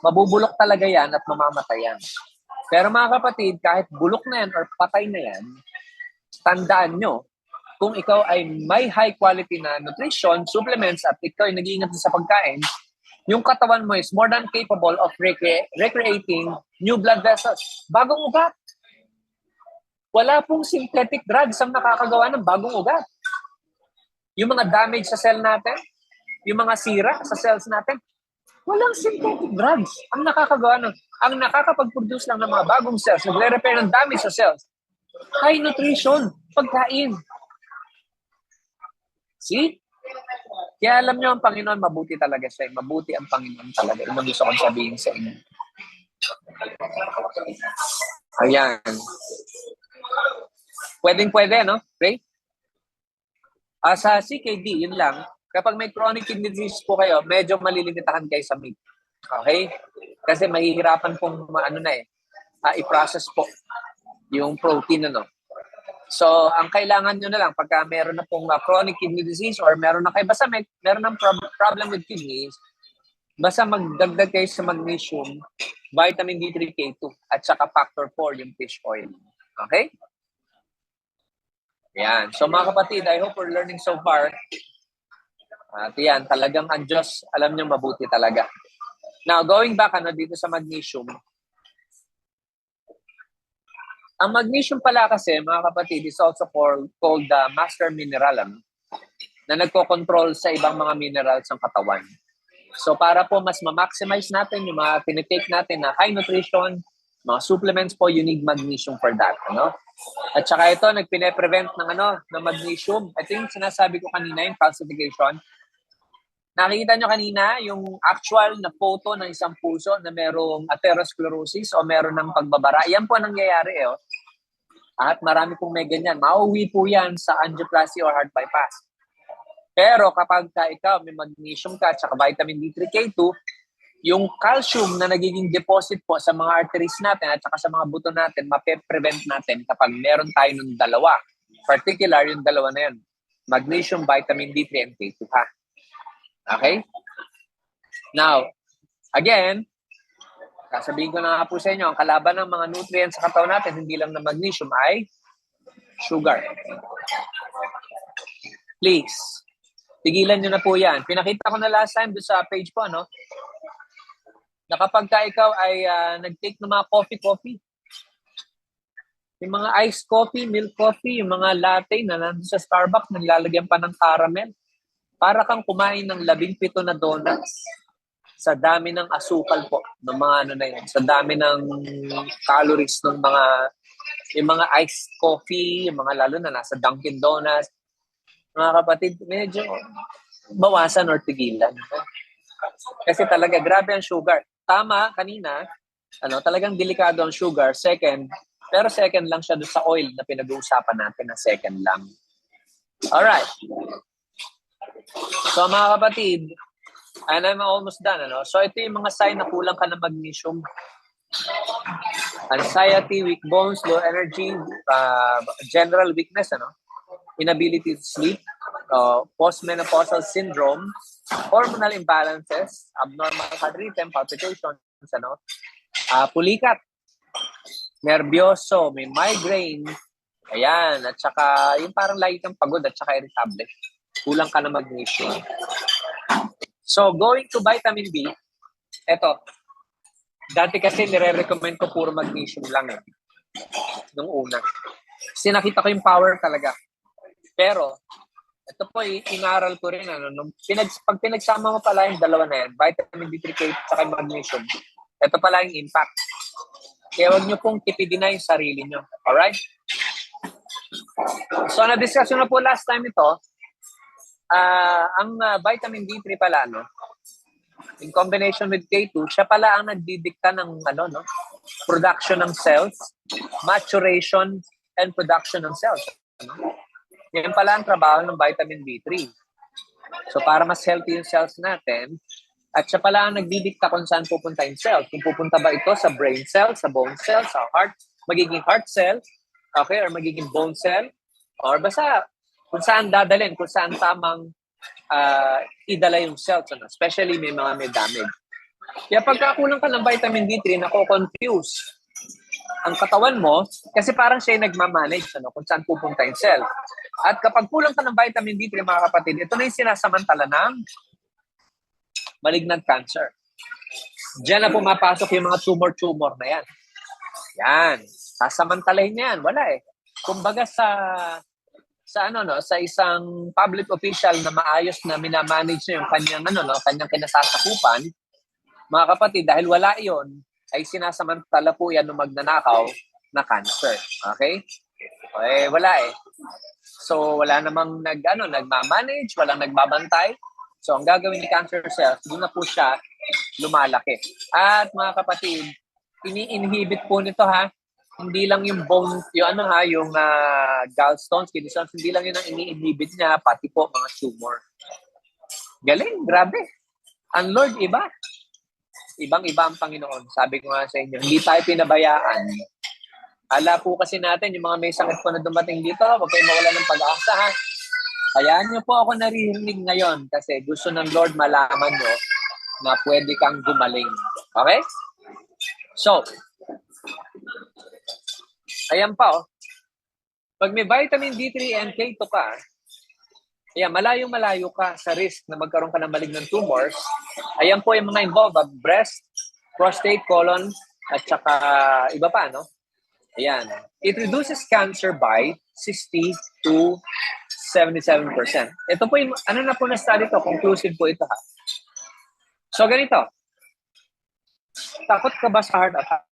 mabubulok talaga yan at mamamatay yan. Pero mga kapatid, kahit bulok na yan or patay na yan, tandaan nyo, kung ikaw ay may high quality na nutrition, supplements, at ikaw ay nag-iingat sa pagkain, yung katawan mo is more than capable of recreating new blood vessels. Bagong ugat. Wala pong synthetic drugs ang nakakagawa ng bagong ugat. Yung mga damage sa cell natin, yung mga sira sa cells natin, walang synthetic drugs ang nakakagawa ng, ang nakakapag-produce lang ng mga bagong cells, nagre-repair ng damage sa cells. High nutrition, pagkain. See? Kaya alam nyo, ang Panginoon, mabuti talaga siya. Mabuti ang Panginoon talaga. Ito gusto kong sabihin sa inyo. Ayan. Pwedeng-pwede, Ray? Sa CKD, yun lang. Kapag may chronic kidney disease po kayo, medyo malilimitahan kayo sa meat. Okay? Kasi mahihirapan pong i-process po yung protein, So, ang kailangan nyo na lang, pagka meron na pong chronic kidney disease or meron na kayo, basta meron ng problem with kidneys, basta magdagdag kayo sa magnesium, vitamin D3, K2, at saka factor 4, yung fish oil. Okay? Yan. So, mga kapatid, I hope we're learning so far. At yan, talagang ang Diyos, alam nyo mabuti talaga. Now, going back dito sa magnesium, ang magnesium pala kasi, mga kapatid, is also called the master mineral na nagko-control sa ibang mga minerals ng katawan. So para po mas ma-maximize natin yung mga tinitake natin na high nutrition, Mga supplements po, you need magnesium for that. Ano? At saka ito, nagpine-prevent ng magnesium. Ito yung sinasabi ko kanina, yung calcification. Nakikita nyo kanina yung actual na photo ng isang puso na merong atherosclerosis o meron ng pagbabara. Yan po ang nangyayari. At marami pong may ganyan. Mauwi po yan sa angioplasty or heart bypass. Pero kapag ikaw may magnesium ka at saka vitamin D3, K2, yung calcium na nagiging deposit po sa mga arteries natin at saka sa mga buto natin, mape-prevent natin kapag meron tayo ng dalawa. Particular, yung dalawa na yan. Magnesium, vitamin D3, and K2 ha. Okay? Now, again, sasabihin ko na nga po sa inyo, ang kalaban ng mga nutrients sa katawan natin, hindi lang na magnesium, ay sugar. Please, tigilan nyo na po yan. Pinakita ko na last time doon sa page po, no? Na kapag ikaw ay nag-take ng mga coffee, yung mga iced coffee, milk coffee, yung mga latte na nandun sa Starbucks, nilalagyan pa ng caramel, para kang kumain ng 17 na donuts sa dami ng asukal po, ng mga na yun, sa dami ng calories ng yung mga iced coffee, yung mga lalo na nasa Dunkin' Donuts. Mga kapatid, medyo bawasan or tigilan. Kasi talaga, grabe ang sugar. Tama, kanina, talagang delikado ang sugar. Pero second lang siya doon sa oil na pinag-uusapan natin na second lang. Alright. So mga kapatid, and I'm almost done. So ito yung mga sign na kulang ka ng magnesium. Anxiety, weak bones, low energy, general weakness, inability to sleep, postmenopausal syndrome, hormonal imbalances, abnormal heart rhythm, palpitations, pulikat, nervyoso, may migraine, ayan, at saka yung parang lagi kang pagod at saka irritable. Kulang ka ng magnesium. So, going to vitamin B, eto, dati kasi nire-recommend ko puro magnesium lang nung una. Kasi nakita ko yung power talaga. Pero, ito po, inaral ko rin, pag pinagsama mo pala yung dalawa na yan, vitamin D3 at saka magnesium, ito pala yung impact. Kaya huwag nyo pong tipidin na yung sarili nyo. Alright? So, na-discuss na po last time ito, ang vitamin D3 pala, in combination with K2, siya pala ang nagdidikta ng production ng cells, maturation, and production ng cells. Yan pala ang trabaho ng vitamin D3. So para mas healthy yung cells natin, at siya pala ang nagdidikta kung saan pupunta yung cells. Kung pupunta ba ito sa brain cell, sa bone cell, sa heart, magiging heart cell, okay, or magiging bone cell, or basta kung saan dadalhin, kung saan tamang idala yung cells, especially may mga may damage. Kaya pagkakulang ka ng vitamin D3, nako-confuse ang katawan mo kasi parang siya yung nagmamanage kung saan pupunta yung cell. At kapag kulang ka ng vitamin D3, mga kapatid, ito na yung sinasamantala ng malignant cancer. Diyan na pumapasok yung mga tumor na yan. Yan. Sasamantalahin na yan. Wala Kumbaga sa isang public official na maayos na minamanage na yung kanyang kinasasakupan, mga kapatid, dahil wala iyon, ay sinasamantala po yan ng magnanakaw na cancer. Okay? Wala So, wala namang nagmamanage, walang nagbabantay. So, ang gagawin ni cancer cells, doon na po siya lumalaki. At mga kapatid, ini-inhibit po nito hindi lang yung bone, yung gallstones, kidney stones, hindi lang yun ang ini-inhibit niya, pati po mga tumor. Galing, grabe. Ang Lord, iba. Ibang-iba ang Panginoon. Sabi ko nga sa inyo, hindi tayo pinabayaan. Ala po kasi natin, yung mga may sakit po na dumating dito, huwag kayo mawala ng pag-asa Hayaan niyo po ako naririnig ngayon kasi gusto ng Lord malaman nyo na pwede kang gumaling. Okay? So, ayan pa Pag may vitamin D3 and K2 ka, malayong-malayo ka sa risk na magkaroon ka ng malignant tumors. Ayan po yung mga involved, breast, prostate, colon, at saka iba pa, Ayan. It reduces cancer by 60 to 77%. Ito po yung, na po na study to, conclusive po ito So ganito, takot ka ba sa heart attack?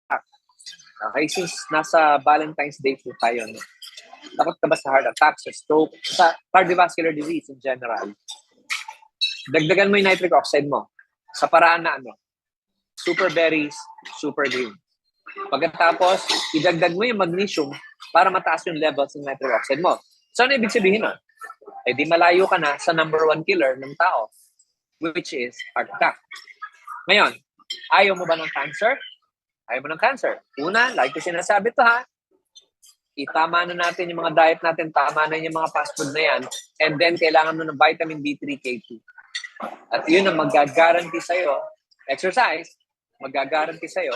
Okay, since nasa Valentine's Day po tayo, no? Takot ka ba sa heart attack, sa stroke, sa cardiovascular disease in general? Dagdagan mo yung nitric oxide mo sa paraan na super berries, super green. Pagkatapos, idagdag mo yung magnesium para mataas yung levels ng nitric oxide mo. So, ano ibig sabihin nun? Eh di malayo ka na sa number 1 killer ng tao, which is heart attack. Ngayon, ayaw mo ba ng cancer? Ayaw mo ng cancer. Una, like ko sinasabi to ha, itama na natin yung mga diet natin, tama na yung mga fast food na yan, and then kailangan mo ng vitamin D3, K2. At yun ang mag-guarantee sa'yo, exercise, mag-guarantee sa'yo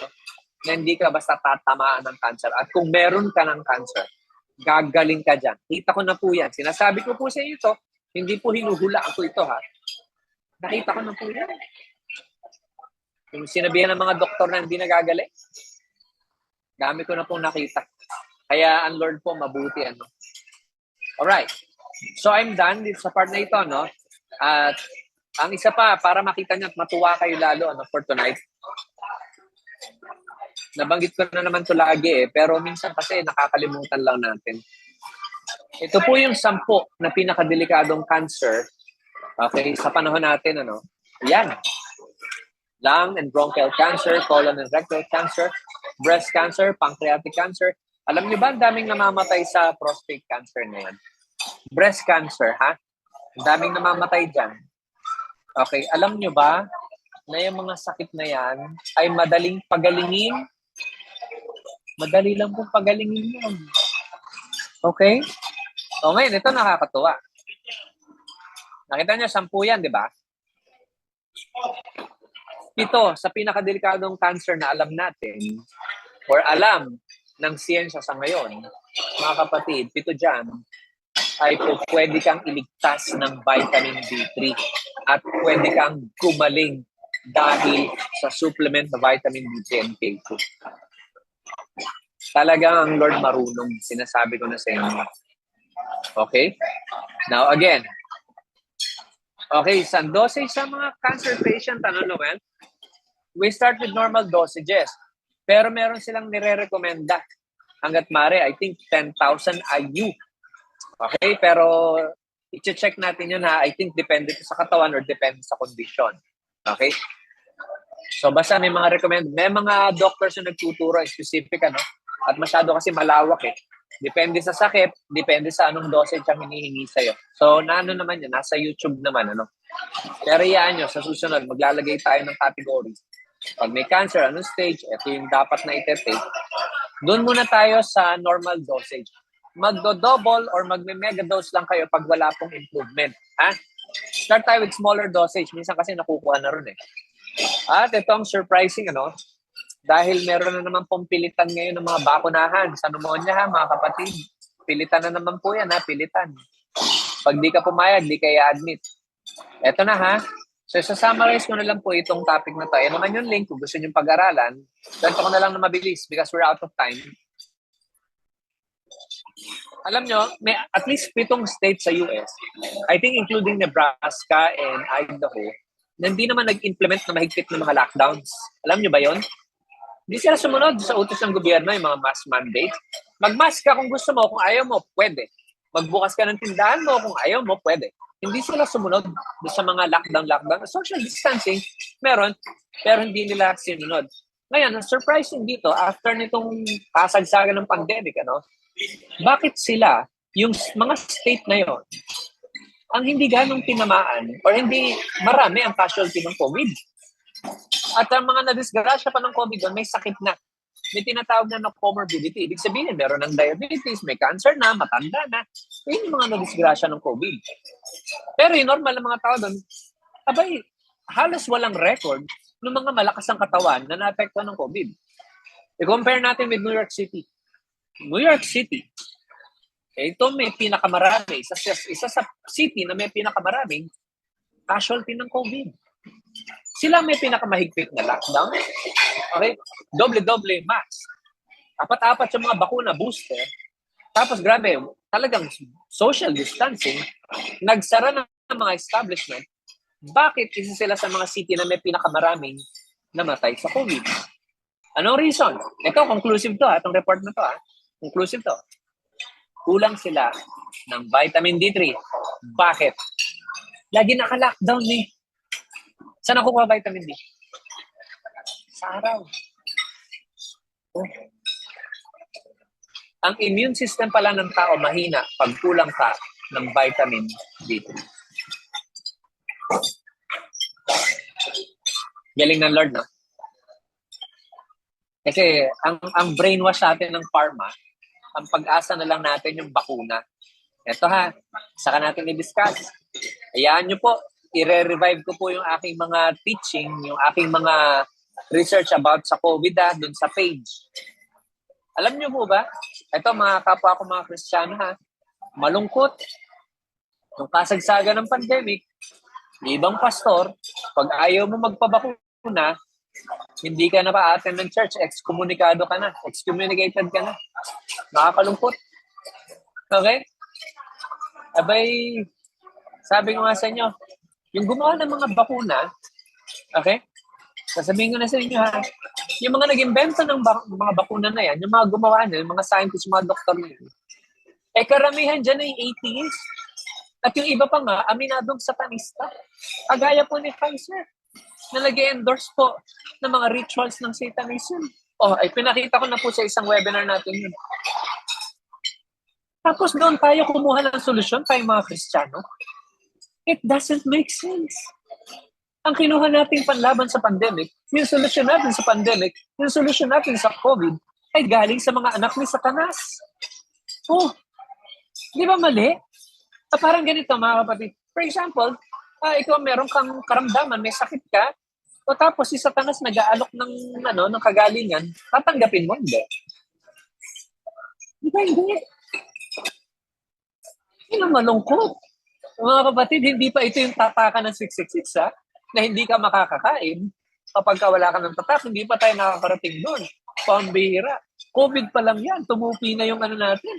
na hindi ka basta tatamaan ng cancer. At kung meron ka ng cancer, gagaling ka dyan. Kita ko na po yan. Sinasabi ko po sa inyo ito, hindi po hinuhula ako ito ha. Nakita ko na po yan. Yung sinabihan ng mga doktor na hindi nagagaling, dami ko na pong nakita. Kaya ang Lord po, mabuti. Alright. So I'm done dito sa part na ito. At ang isa pa, para makita nyo at matuwa kayo lalo for tonight, nabanggit ko na naman to lagi pero minsan kasi nakakalimutan lang natin. Ito po yung 10 na pinakadelikadong cancer, okay, sa panahon natin, Yan. Lung and bronchial cancer, colon and rectal cancer, breast cancer, pancreatic cancer. Alam niyo ba, ang daming namamatay sa prostate cancer na yan? Breast cancer, ha? Ang daming namamatay dyan. Okay, alam niyo ba na yung mga sakit na yan ay madaling pagalingin? Madali lang pong pagalingin yan. Okay? O ngayon, ito nakakatuwa. Nakita niyo, 10 yan, di ba? 7 sa pinakadelikadong cancer na alam natin or alam ng siyensya sa ngayon, mga kapatid, 7 dyan ay pwede kang iligtas ng vitamin D3 at pwede kang gumaling dahil sa supplement na vitamin D3 and K2. Talagang ang Lord marunong, sinasabi ko na sa inyo. Okay? Now again, okay, sa dosage sa mga cancer patient, Noel? We start with normal dosages. Pero meron silang nire-recommenda. Hanggat mare, I think 10,000 IU. Okay? Pero i-check natin yun ha. I think depende sa katawan or depende sa condition. Okay? So basta may mga recommend. May mga doctors na nagtuturo specific at masyado kasi malawak Depende sa sakit, depende sa anong dosage ang hinihingi sa'yo. So naman yun, nasa YouTube naman Pero iyaan nyo, sa susunod, maglalagay tayo ng categories. Pag may cancer, anong stage, ito yung dapat na ite-take. Doon muna tayo sa normal dosage. Magdo-double or magme-mega dose lang kayo pag wala pong improvement. Ha? Start tayo with smaller dosage. Minsan kasi nakukuha na rin At ito ang surprising, dahil meron na naman pong pilitan ngayon ng mga bakunahan sa pneumonia, mga kapatid. Pilitan na naman po yan, pilitan. Pag di ka pumayag, di kaya admit. Ito na So, summarize ko na lang po itong topic na to. Yan naman yung link kung gusto nyo pag-aralan. Ganito ko na lang na mabilis because we're out of time. Alam nyo, may at least 7 states sa US, I think including Nebraska and Idaho, na hindi naman nag-implement na mahigpit ng mga lockdowns. Alam nyo ba yon? Hindi sila sumunod sa utos ng gobyerno, yung mga mask mandates. Mag-mask ka kung gusto mo, kung ayaw mo, pwede. Magbukas ka ng tindahan mo, kung ayaw mo, pwede. Hindi sila sumunod sa mga lockdown. Social distancing, meron, pero hindi nila sinunod. Ngayon, ang surprising dito, after nitong kasagsagan ng pandemic, bakit sila, yung mga state na yon, ang hindi ganong tinamaan or hindi marami ang casualty ng COVID. At ang mga nadisgrasya pa ng COVID doon, may sakit na. May tinatawag na comorbidity. Ibig sabihin, meron ng diabetes, may cancer na, matanda na. Yun yung mga nadisgrasya ng COVID. Pero yung normal na mga tao doon, halos walang record ng mga malakas ang katawan na naapektuhan ng COVID. I-compare natin with New York City. New York City, ito may pinakamarami. Isa sa city na may pinakamaraming casualty ng COVID. Sila may pinakamahigpit na lockdown. Okay? Doble-doble mask. 4 yung mga bakuna booster. Tapos grabe, talagang social distancing. Nagsara ng mga establishment. Bakit isa sila sa mga city na may pinakamaraming namatay sa COVID? Anong reason? Ito, conclusive to itong report na to Conclusive to. Kulang sila ng vitamin D3. Bakit? Lagi naka-lockdown eh. Saan nakukuha vitamin D? Sa araw. Oh. Ang immune system pala ng tao mahina pag kulang ka ng vitamin D3. Galing ng Lord, no? Kasi ang brainwash natin ng pharma, ang pag-asa na lang natin yung bakuna. Ito saka natin i-discuss. Hayaan nyo po, i-revive ko po yung aking mga teaching, yung aking mga research about sa COVID dun sa page. Alam nyo po ba, ito mga kapwa ko mga Kristiyano malungkot. Nung kasagsagan ng pandemic, ibang pastor, pag ayaw mo magpabakuna, hindi ka na pa-attend ng church, excommunicated ka na. Nakakalungkot. Okay? Abay, sabi ko nga sa inyo, yung gumawa ng mga bakuna, okay? Sasabihin ko na sa inyo yung mga nag-invento ng mga bakuna na yan, yung mga gumawa na, yung mga scientists, mga doktor na yan, karamihan dyan ay atheist. At yung iba pa nga, aminadong satanista. Kagaya po ni Pfizer, na nag-endorse po ng mga rituals ng Satanism. Pinakita ko na po sa isang webinar natin yun. Tapos doon tayo kumuha ng solusyon tayo mga Kristiyano. It doesn't make sense. Ang kinuha nating panlaban sa pandemic, yung solusyon natin sa pandemic, yung solusyon natin sa COVID, ay galing sa mga anak ni Satanas. Di ba mali? Parang ganito mga kapatid. For example, ikaw meron kang karamdaman, may sakit ka, tapos si Satanas nag-aalok ng kagalingan, tatanggapin mo, hindi. Di ba hindi? Yun ang malungkot. Mga kapatid, hindi pa ito yung tatakan ng 666 na hindi ka makakakain. Kapag wala ka ng tatak, hindi pa tayo nakakarating doon. Pambihira. COVID pa lang yan. Tumupi na yung natin.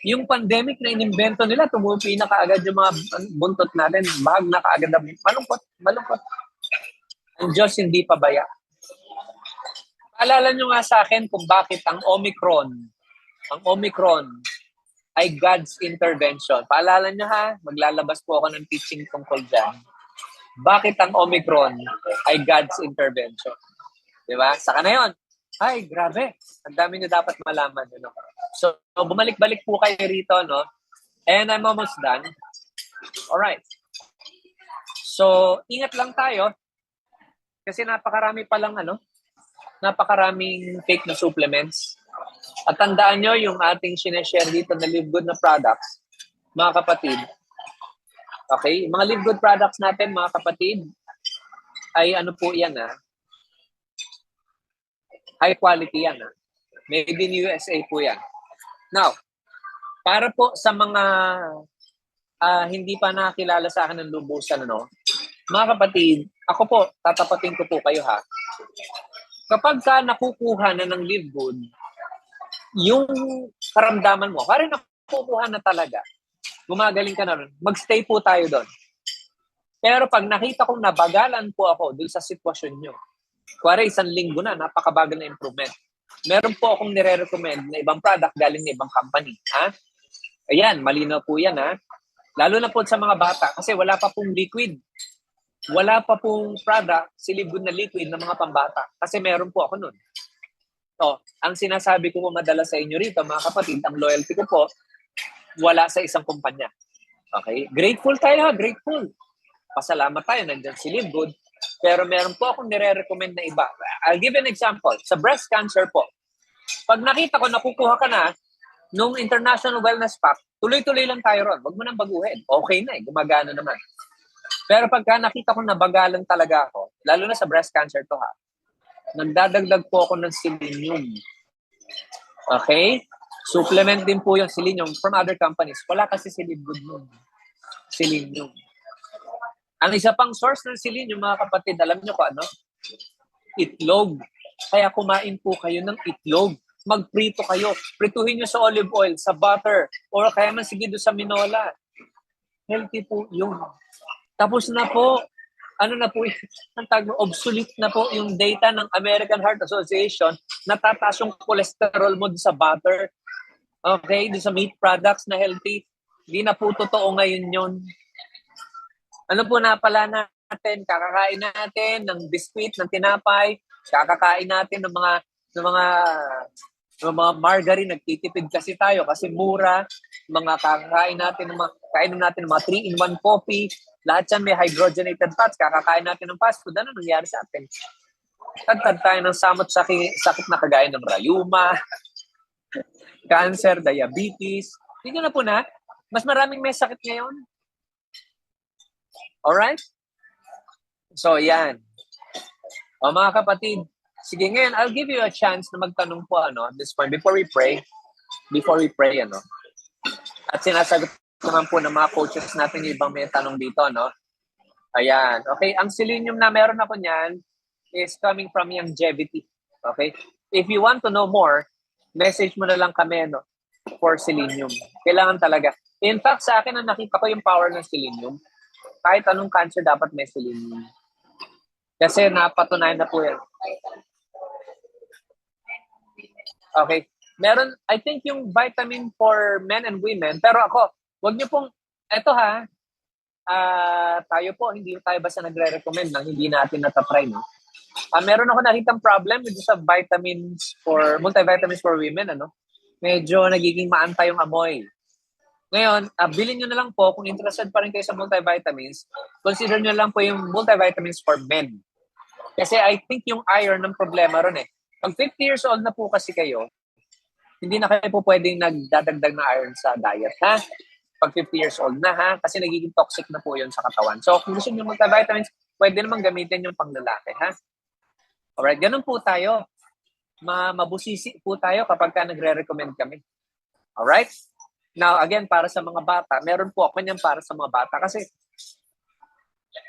Yung pandemic na inimbento nila, tumupi na kaagad yung mga buntot natin. Bahag na kaagad. Malungkot. Ang Diyos hindi pabaya. Paalala nyo nga sa akin kung bakit ang Omicron ay God's intervention. Paalala nyo maglalabas po ako ng teaching tungkol dyan. Bakit ang Omicron ay God's intervention? Diba? Saka na yun. Ay, grabe. Ang dami nyo dapat malaman. So, bumalik-balik po kayo rito, no? And I'm almost done. Alright. So, ingat lang tayo. Kasi napakaraming fake na supplements. At tandaan nyo, yung ating sineshare dito na Live Good na products, mga kapatid, okay? Mga Live Good products natin, mga kapatid, ay po yan, high quality yan, Made in USA po yan. Now, para po sa mga hindi pa nakakilala sa akin ng lubusan, mga kapatid, ako po, tatapatin ko po kayo, Kapag ka nakukuha na ng Live Good, yung karamdaman mo, parang nakukuha na talaga, gumagaling ka na rin, magstay po tayo doon. Pero pag nakita kong nabagalan po ako doon sa sitwasyon nyo, kuwari 1 linggo na, napakabagal na improvement. Meron po akong nire-recommend na ibang product galing na ibang company. Ayan, malinaw po yan. Lalo na po sa mga bata kasi wala pa pong liquid. Wala pa pong product, Live Good na liquid ng mga pambata. Kasi meron po ako nun. So, ang sinasabi ko po madalas sa inyo rito, mga kapatid, ang loyalty ko po, wala sa isang kumpanya. Okay? Grateful tayo, grateful. Pasalamat tayo, nandiyan si Live Good. Pero meron po akong nire-recommend na iba. I'll give an example. Sa breast cancer po, pag nakita ko nakukuha ka na nung International Wellness Pack, tuloy-tuloy lang tayo ron. Huwag mo nang baguhin. Okay na gumagana naman. Pero pagka nakita ko nabagalan talaga ako, lalo na sa breast cancer to nagdadagdag po ako ng selenium. Okay? Supplement din po yung selenium from other companies. Wala kasi si Live Good nun. Selenium. Ang isa pang source ng selenium, mga kapatid, alam nyo ko Itlog. Kaya kumain po kayo ng itlog. Magprito kayo. Prituhin nyo sa olive oil, sa butter, or kaya man sige doon sa minola. Healthy po yun. Tapos na po. ano na po, ang tawag mo, obsolete na po yung data ng American Heart Association, natataas yung cholesterol mo sa butter, okay, sa meat products na healthy. Hindi na po totoo ngayon yun. Ano po na pala natin? Kakakain natin ng biscuit, ng tinapay, kakakain natin ng mga margarine, nagtitipid kasi tayo kasi mura, mga kakakain natin kainom natin ng mga 3-in-1 coffee, lahat yan may hydrogenated fats, kakakain natin ng fast food, ano nangyari sa atin? Tagtad tayo ng sakit na kagaya ng rayuma, cancer, diabetes. Tingnan na po na, mas maraming may sakit ngayon. Alright? So, yan. O mga kapatid, sige ngayon, I'll give you a chance na magtanong po at this point before we pray, At sinasagot naman po ng mga coaches natin yung ibang may tanong dito, Ayan. Okay, ang selenium na meron ako niyan is coming from longevity. Okay? If you want to know more, message mo na lang kami, for selenium. Kailangan talaga. In fact, sa akin, nakita ko yung power ng selenium. Kahit anong cancer, dapat may selenium. Kasi napatunayan na po yan. Okay. Meron, I think yung vitamin for men and women, pero ako, wag niyo pong, eto tayo po, hindi tayo basta nagre-recommend ng hindi natin natatry, meron ako nakitang problem with sa multivitamins for women, Medyo nagiging maanta yung amoy. Ngayon, bilhin nyo na lang po, kung interested pa rin kayo sa multivitamins, consider nyo lang po yung multivitamins for men. Kasi I think yung iron ng problema ron eh. Pag 50 years old na po kasi kayo, hindi na kayo po pwedeng nagdadagdag na iron sa diet, ha? Pag 50 years old na, ha? Kasi nagiging toxic na po yun sa katawan. So, kung gusto nyo multivitamins, pwede naman gamitin yung panglalaki, ha? Alright, ganun po tayo. Mabusisi po tayo kapag nagre-recommend kami. Alright? Now, again, para sa mga bata, meron po ako niyan para sa mga bata. Kasi,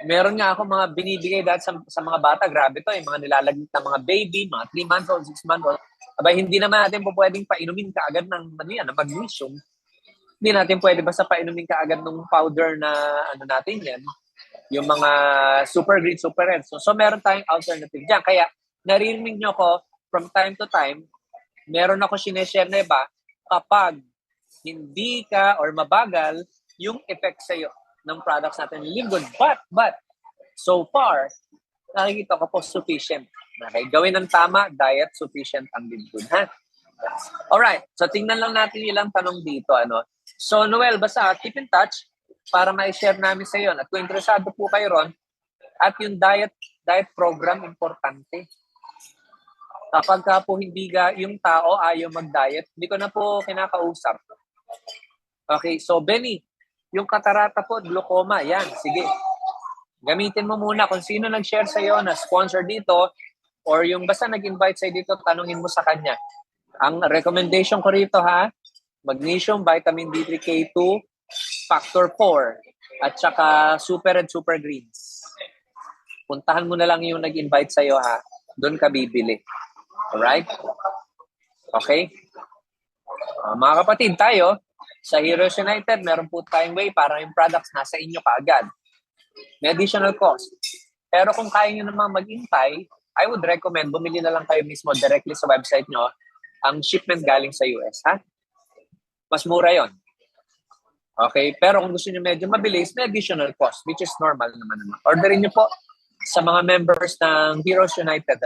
meron nga ako mga binibigay dahil sa mga bata. Grabe to, yung mga nilalagit na mga baby, mga 3 months old, 6 months old. Abay, hindi naman natin po pwedeng painumin kaagad ng magnesium. Hindi natin pwede basta painumin kaagad ng powder na natin yan. Yung mga super green, super red. So meron tayong alternative dyan. Kaya, naririnig nyo ko from time to time, meron ako sineshare na iba kapag hindi ka or mabagal yung effect sa'yo ng products natin Livgood. But, so far, nakikita ko po sufficient. Okay, gawin ng tama, diet sufficient ang Livgood, ha? Alright, so tingnan lang natin ilang tanong dito, So, Noel, basta keep in touch para ma-share namin sa iyo. At kung interesado po kayo ron, at yung diet program, importante. Kapag ka po yung tao ayaw mag-diet, hindi ko na po kinakausap. Okay, so Benny, yung katarata po, glaucoma, yan, sige. Gamitin mo muna kung sino nag-share sa iyo na sponsor dito or yung basta nag-invite sa'yo dito, tanungin mo sa kanya. Ang recommendation ko rito, magnesium, vitamin D3, K2, factor 4, at saka super and super greens. Puntahan mo na lang yung nag-invite sa'yo, doon ka bibili. Alright? Okay? Mga kapatid, tayo, sa Heroes United, meron po tayong way para yung products nasa inyo kaagad. May additional cost. Pero kung kaya nyo namang mag-intay, I would recommend bumili na lang kayo mismo directly sa website nyo ang shipment galing sa US, Mas mura yon. Okay? Pero kung gusto nyo medyo mabilis, may additional cost, which is normal naman. Orderin nyo po sa mga members ng Heroes United,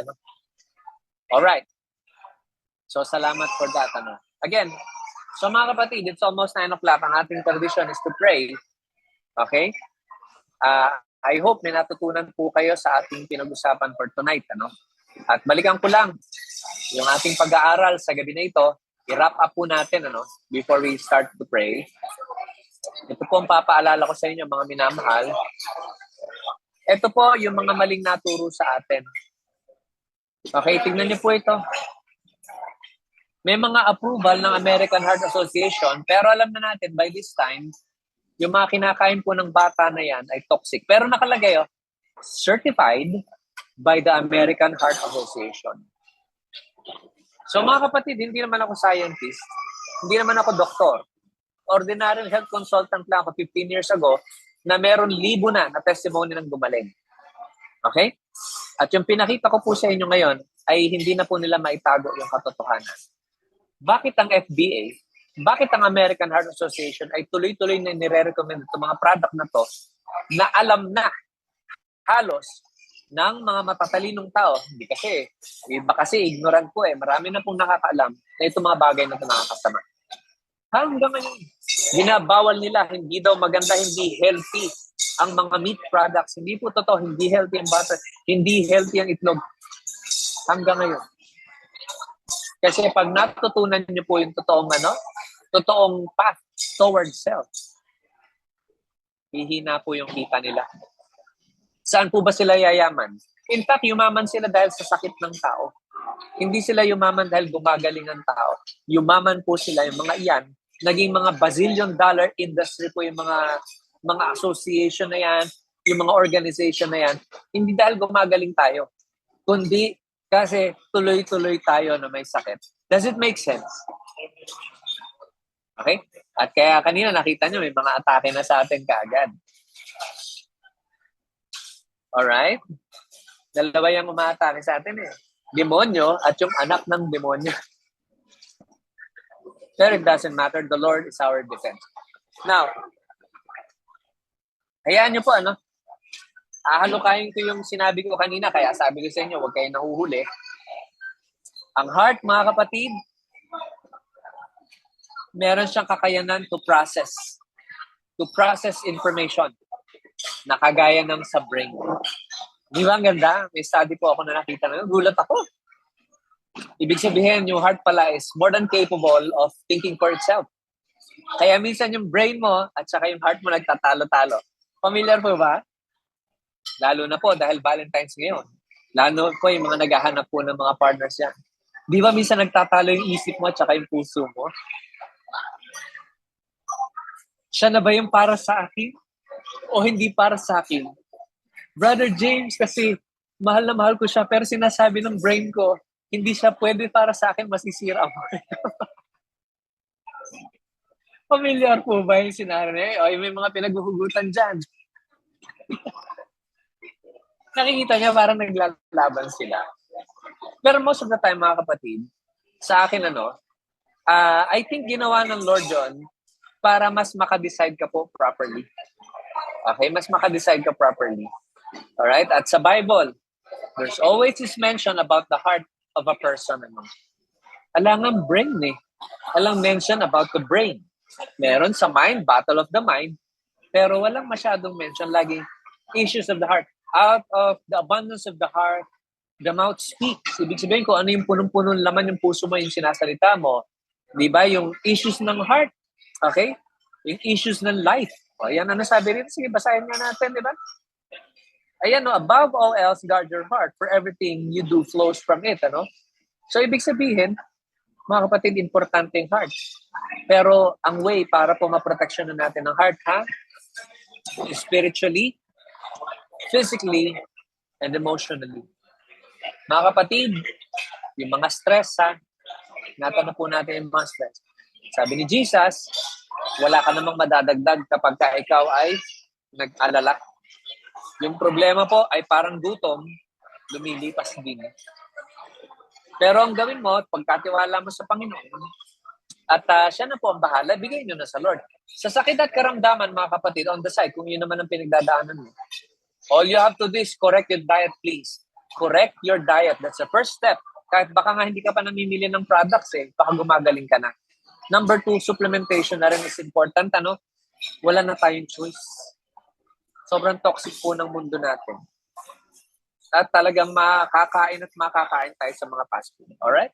Alright. So, salamat for that, Again, so mga kapatid, it's almost 9 o'clock. Ang ating tradition is to pray. Okay? I hope may natutunan po kayo sa ating pinag-usapan for tonight, At balikan ko lang, yung ating pag-aaral sa gabi na ito, i-wrap up po natin, before we start to pray. Ito po ang papaalala ko sa inyo, mga minamahal. Ito po yung mga maling naturo sa atin. Okay, tingnan niyo po ito. May mga approval ng American Heart Association, pero alam na natin, by this time, yung mga kinakain po ng bata na yan ay toxic. Pero nakalagay, certified by the American Heart Association. So mga kapatid, hindi naman ako scientist, hindi naman ako doktor. Ordinary health consultant lang ako 15 years ago na meron libo na testimony ng gumaling. Okay? At yung pinakita ko po sa inyo ngayon ay hindi na po nila maitago yung katotohanan. Bakit ang FDA, bakit ang American Heart Association ay tuloy-tuloy na nire-recommend itong mga product na to na alam na halos ng mga matatalinong tao? Hindi kasi, iba kasi ignorant po marami na pong nakakaalam na itong mga bagay na ito nakakasama. Hanggang ngayon, binabawal nila, hindi daw maganda, hindi healthy ang mga meat products. Hindi po totoo, hindi healthy ang butter, hindi healthy ang itlog. Hanggang ngayon. Kasi pag natutunan niyo po yung totoong path towards self, hihina po yung kita nila. Saan po ba sila yayaman? In fact, yumaman sila dahil sa sakit ng tao. Hindi sila yumaman dahil gumagaling ang tao. Yumaman po sila, yung mga iyan, naging mga bazillion-dollar industry po yung mga association na yan, yung mga organization na yan. Hindi dahil gumagaling tayo, kundi kasi tuloy-tuloy tayo na may sakit. Does it make sense? Okay? At kaya kanina nakita nyo, may mga atake na sa atin kaagad. Alright? Dalawa yung umaatake sa atin Demonyo at yung anak ng demonyo. Pero it doesn't matter. The Lord is our defense. Now, hayaan nyo po, ahalukayin ko yung sinabi ko kanina, kaya sabi ko sa inyo, huwag kayong nahuhuli. Ang heart, mga kapatid, meron siyang kakayanan to process information na kagaya ng sa brain. Di ba ang ganda? May study po ako na nakita na gulat ako. Ibig sabihin, yung heart pala is more than capable of thinking for itself. Kaya minsan yung brain mo at saka yung heart mo nagtatalo-talo. Familiar po ba? Lalo na po dahil Valentine's ngayon. Lalo po yung mga naghahanap po ng mga partners yan. Di ba minsan nagtatalo yung isip mo at saka yung puso mo? Siya na ba yung para sa akin? O hindi para sa akin? Brother James, kasi mahal na mahal ko siya, pero sinasabi ng brain ko, hindi siya pwede para sa akin, masisira ako. Familiar po ba yung scenario? O may mga pinaghuhugutan dyan. Nakikita niya parang naglalaban sila. Pero most of the time, mga kapatid, sa akin I think ginawa ng Lord John para mas makadecide ka po properly. Okay? Mas makadecide ka properly. Alright? At sa Bible, there's always this mention about the heart of a person. Alangang brain Alang mention about the brain. Meron sa mind, battle of the mind, pero walang masyadong mention, laging issues of the heart. Out of the abundance of the heart, the mouth speaks. Ibig sabihin ko, ano yung punong-punong laman yung puso mo, yung sinasalita mo. Di ba? Yung issues ng heart. Okay? Yung issues ng life. O, ayan, ano sabi rin? Sige, basahin nga natin, di ba? Ayan, above all else, guard your heart, for everything you do flows from it. So, ibig sabihin, mga kapatid, importante yung heart. Pero, ang way para po maproteksyon na natin ang heart, spiritually, physically, and emotionally. Mga kapatid, yung mga stress, natanong po natin yung mga stress. Sabi ni Jesus, wala ka namang madadagdag kapag ka ikaw ay nag-alala. Yung problema po ay parang gutom, lumilipas din. Pero ang gawin mo, pagkatiwala mo sa Panginoon, at siya na po ang bahala, bigay nyo na sa Lord. Sa sakit at karamdaman, mga kapatid, on the side, kung yun naman ang pinagdadaanan mo, all you have to do is correct your diet, please. Correct your diet. That's the first step. Kahit baka nga hindi ka pa namimili ng products baka gumagaling ka na. Number 2, supplementation na rin is important. Wala na tayong choice. Sobrang toxic po ng mundo natin. At talagang makakain tayo sa mga fast food. Alright?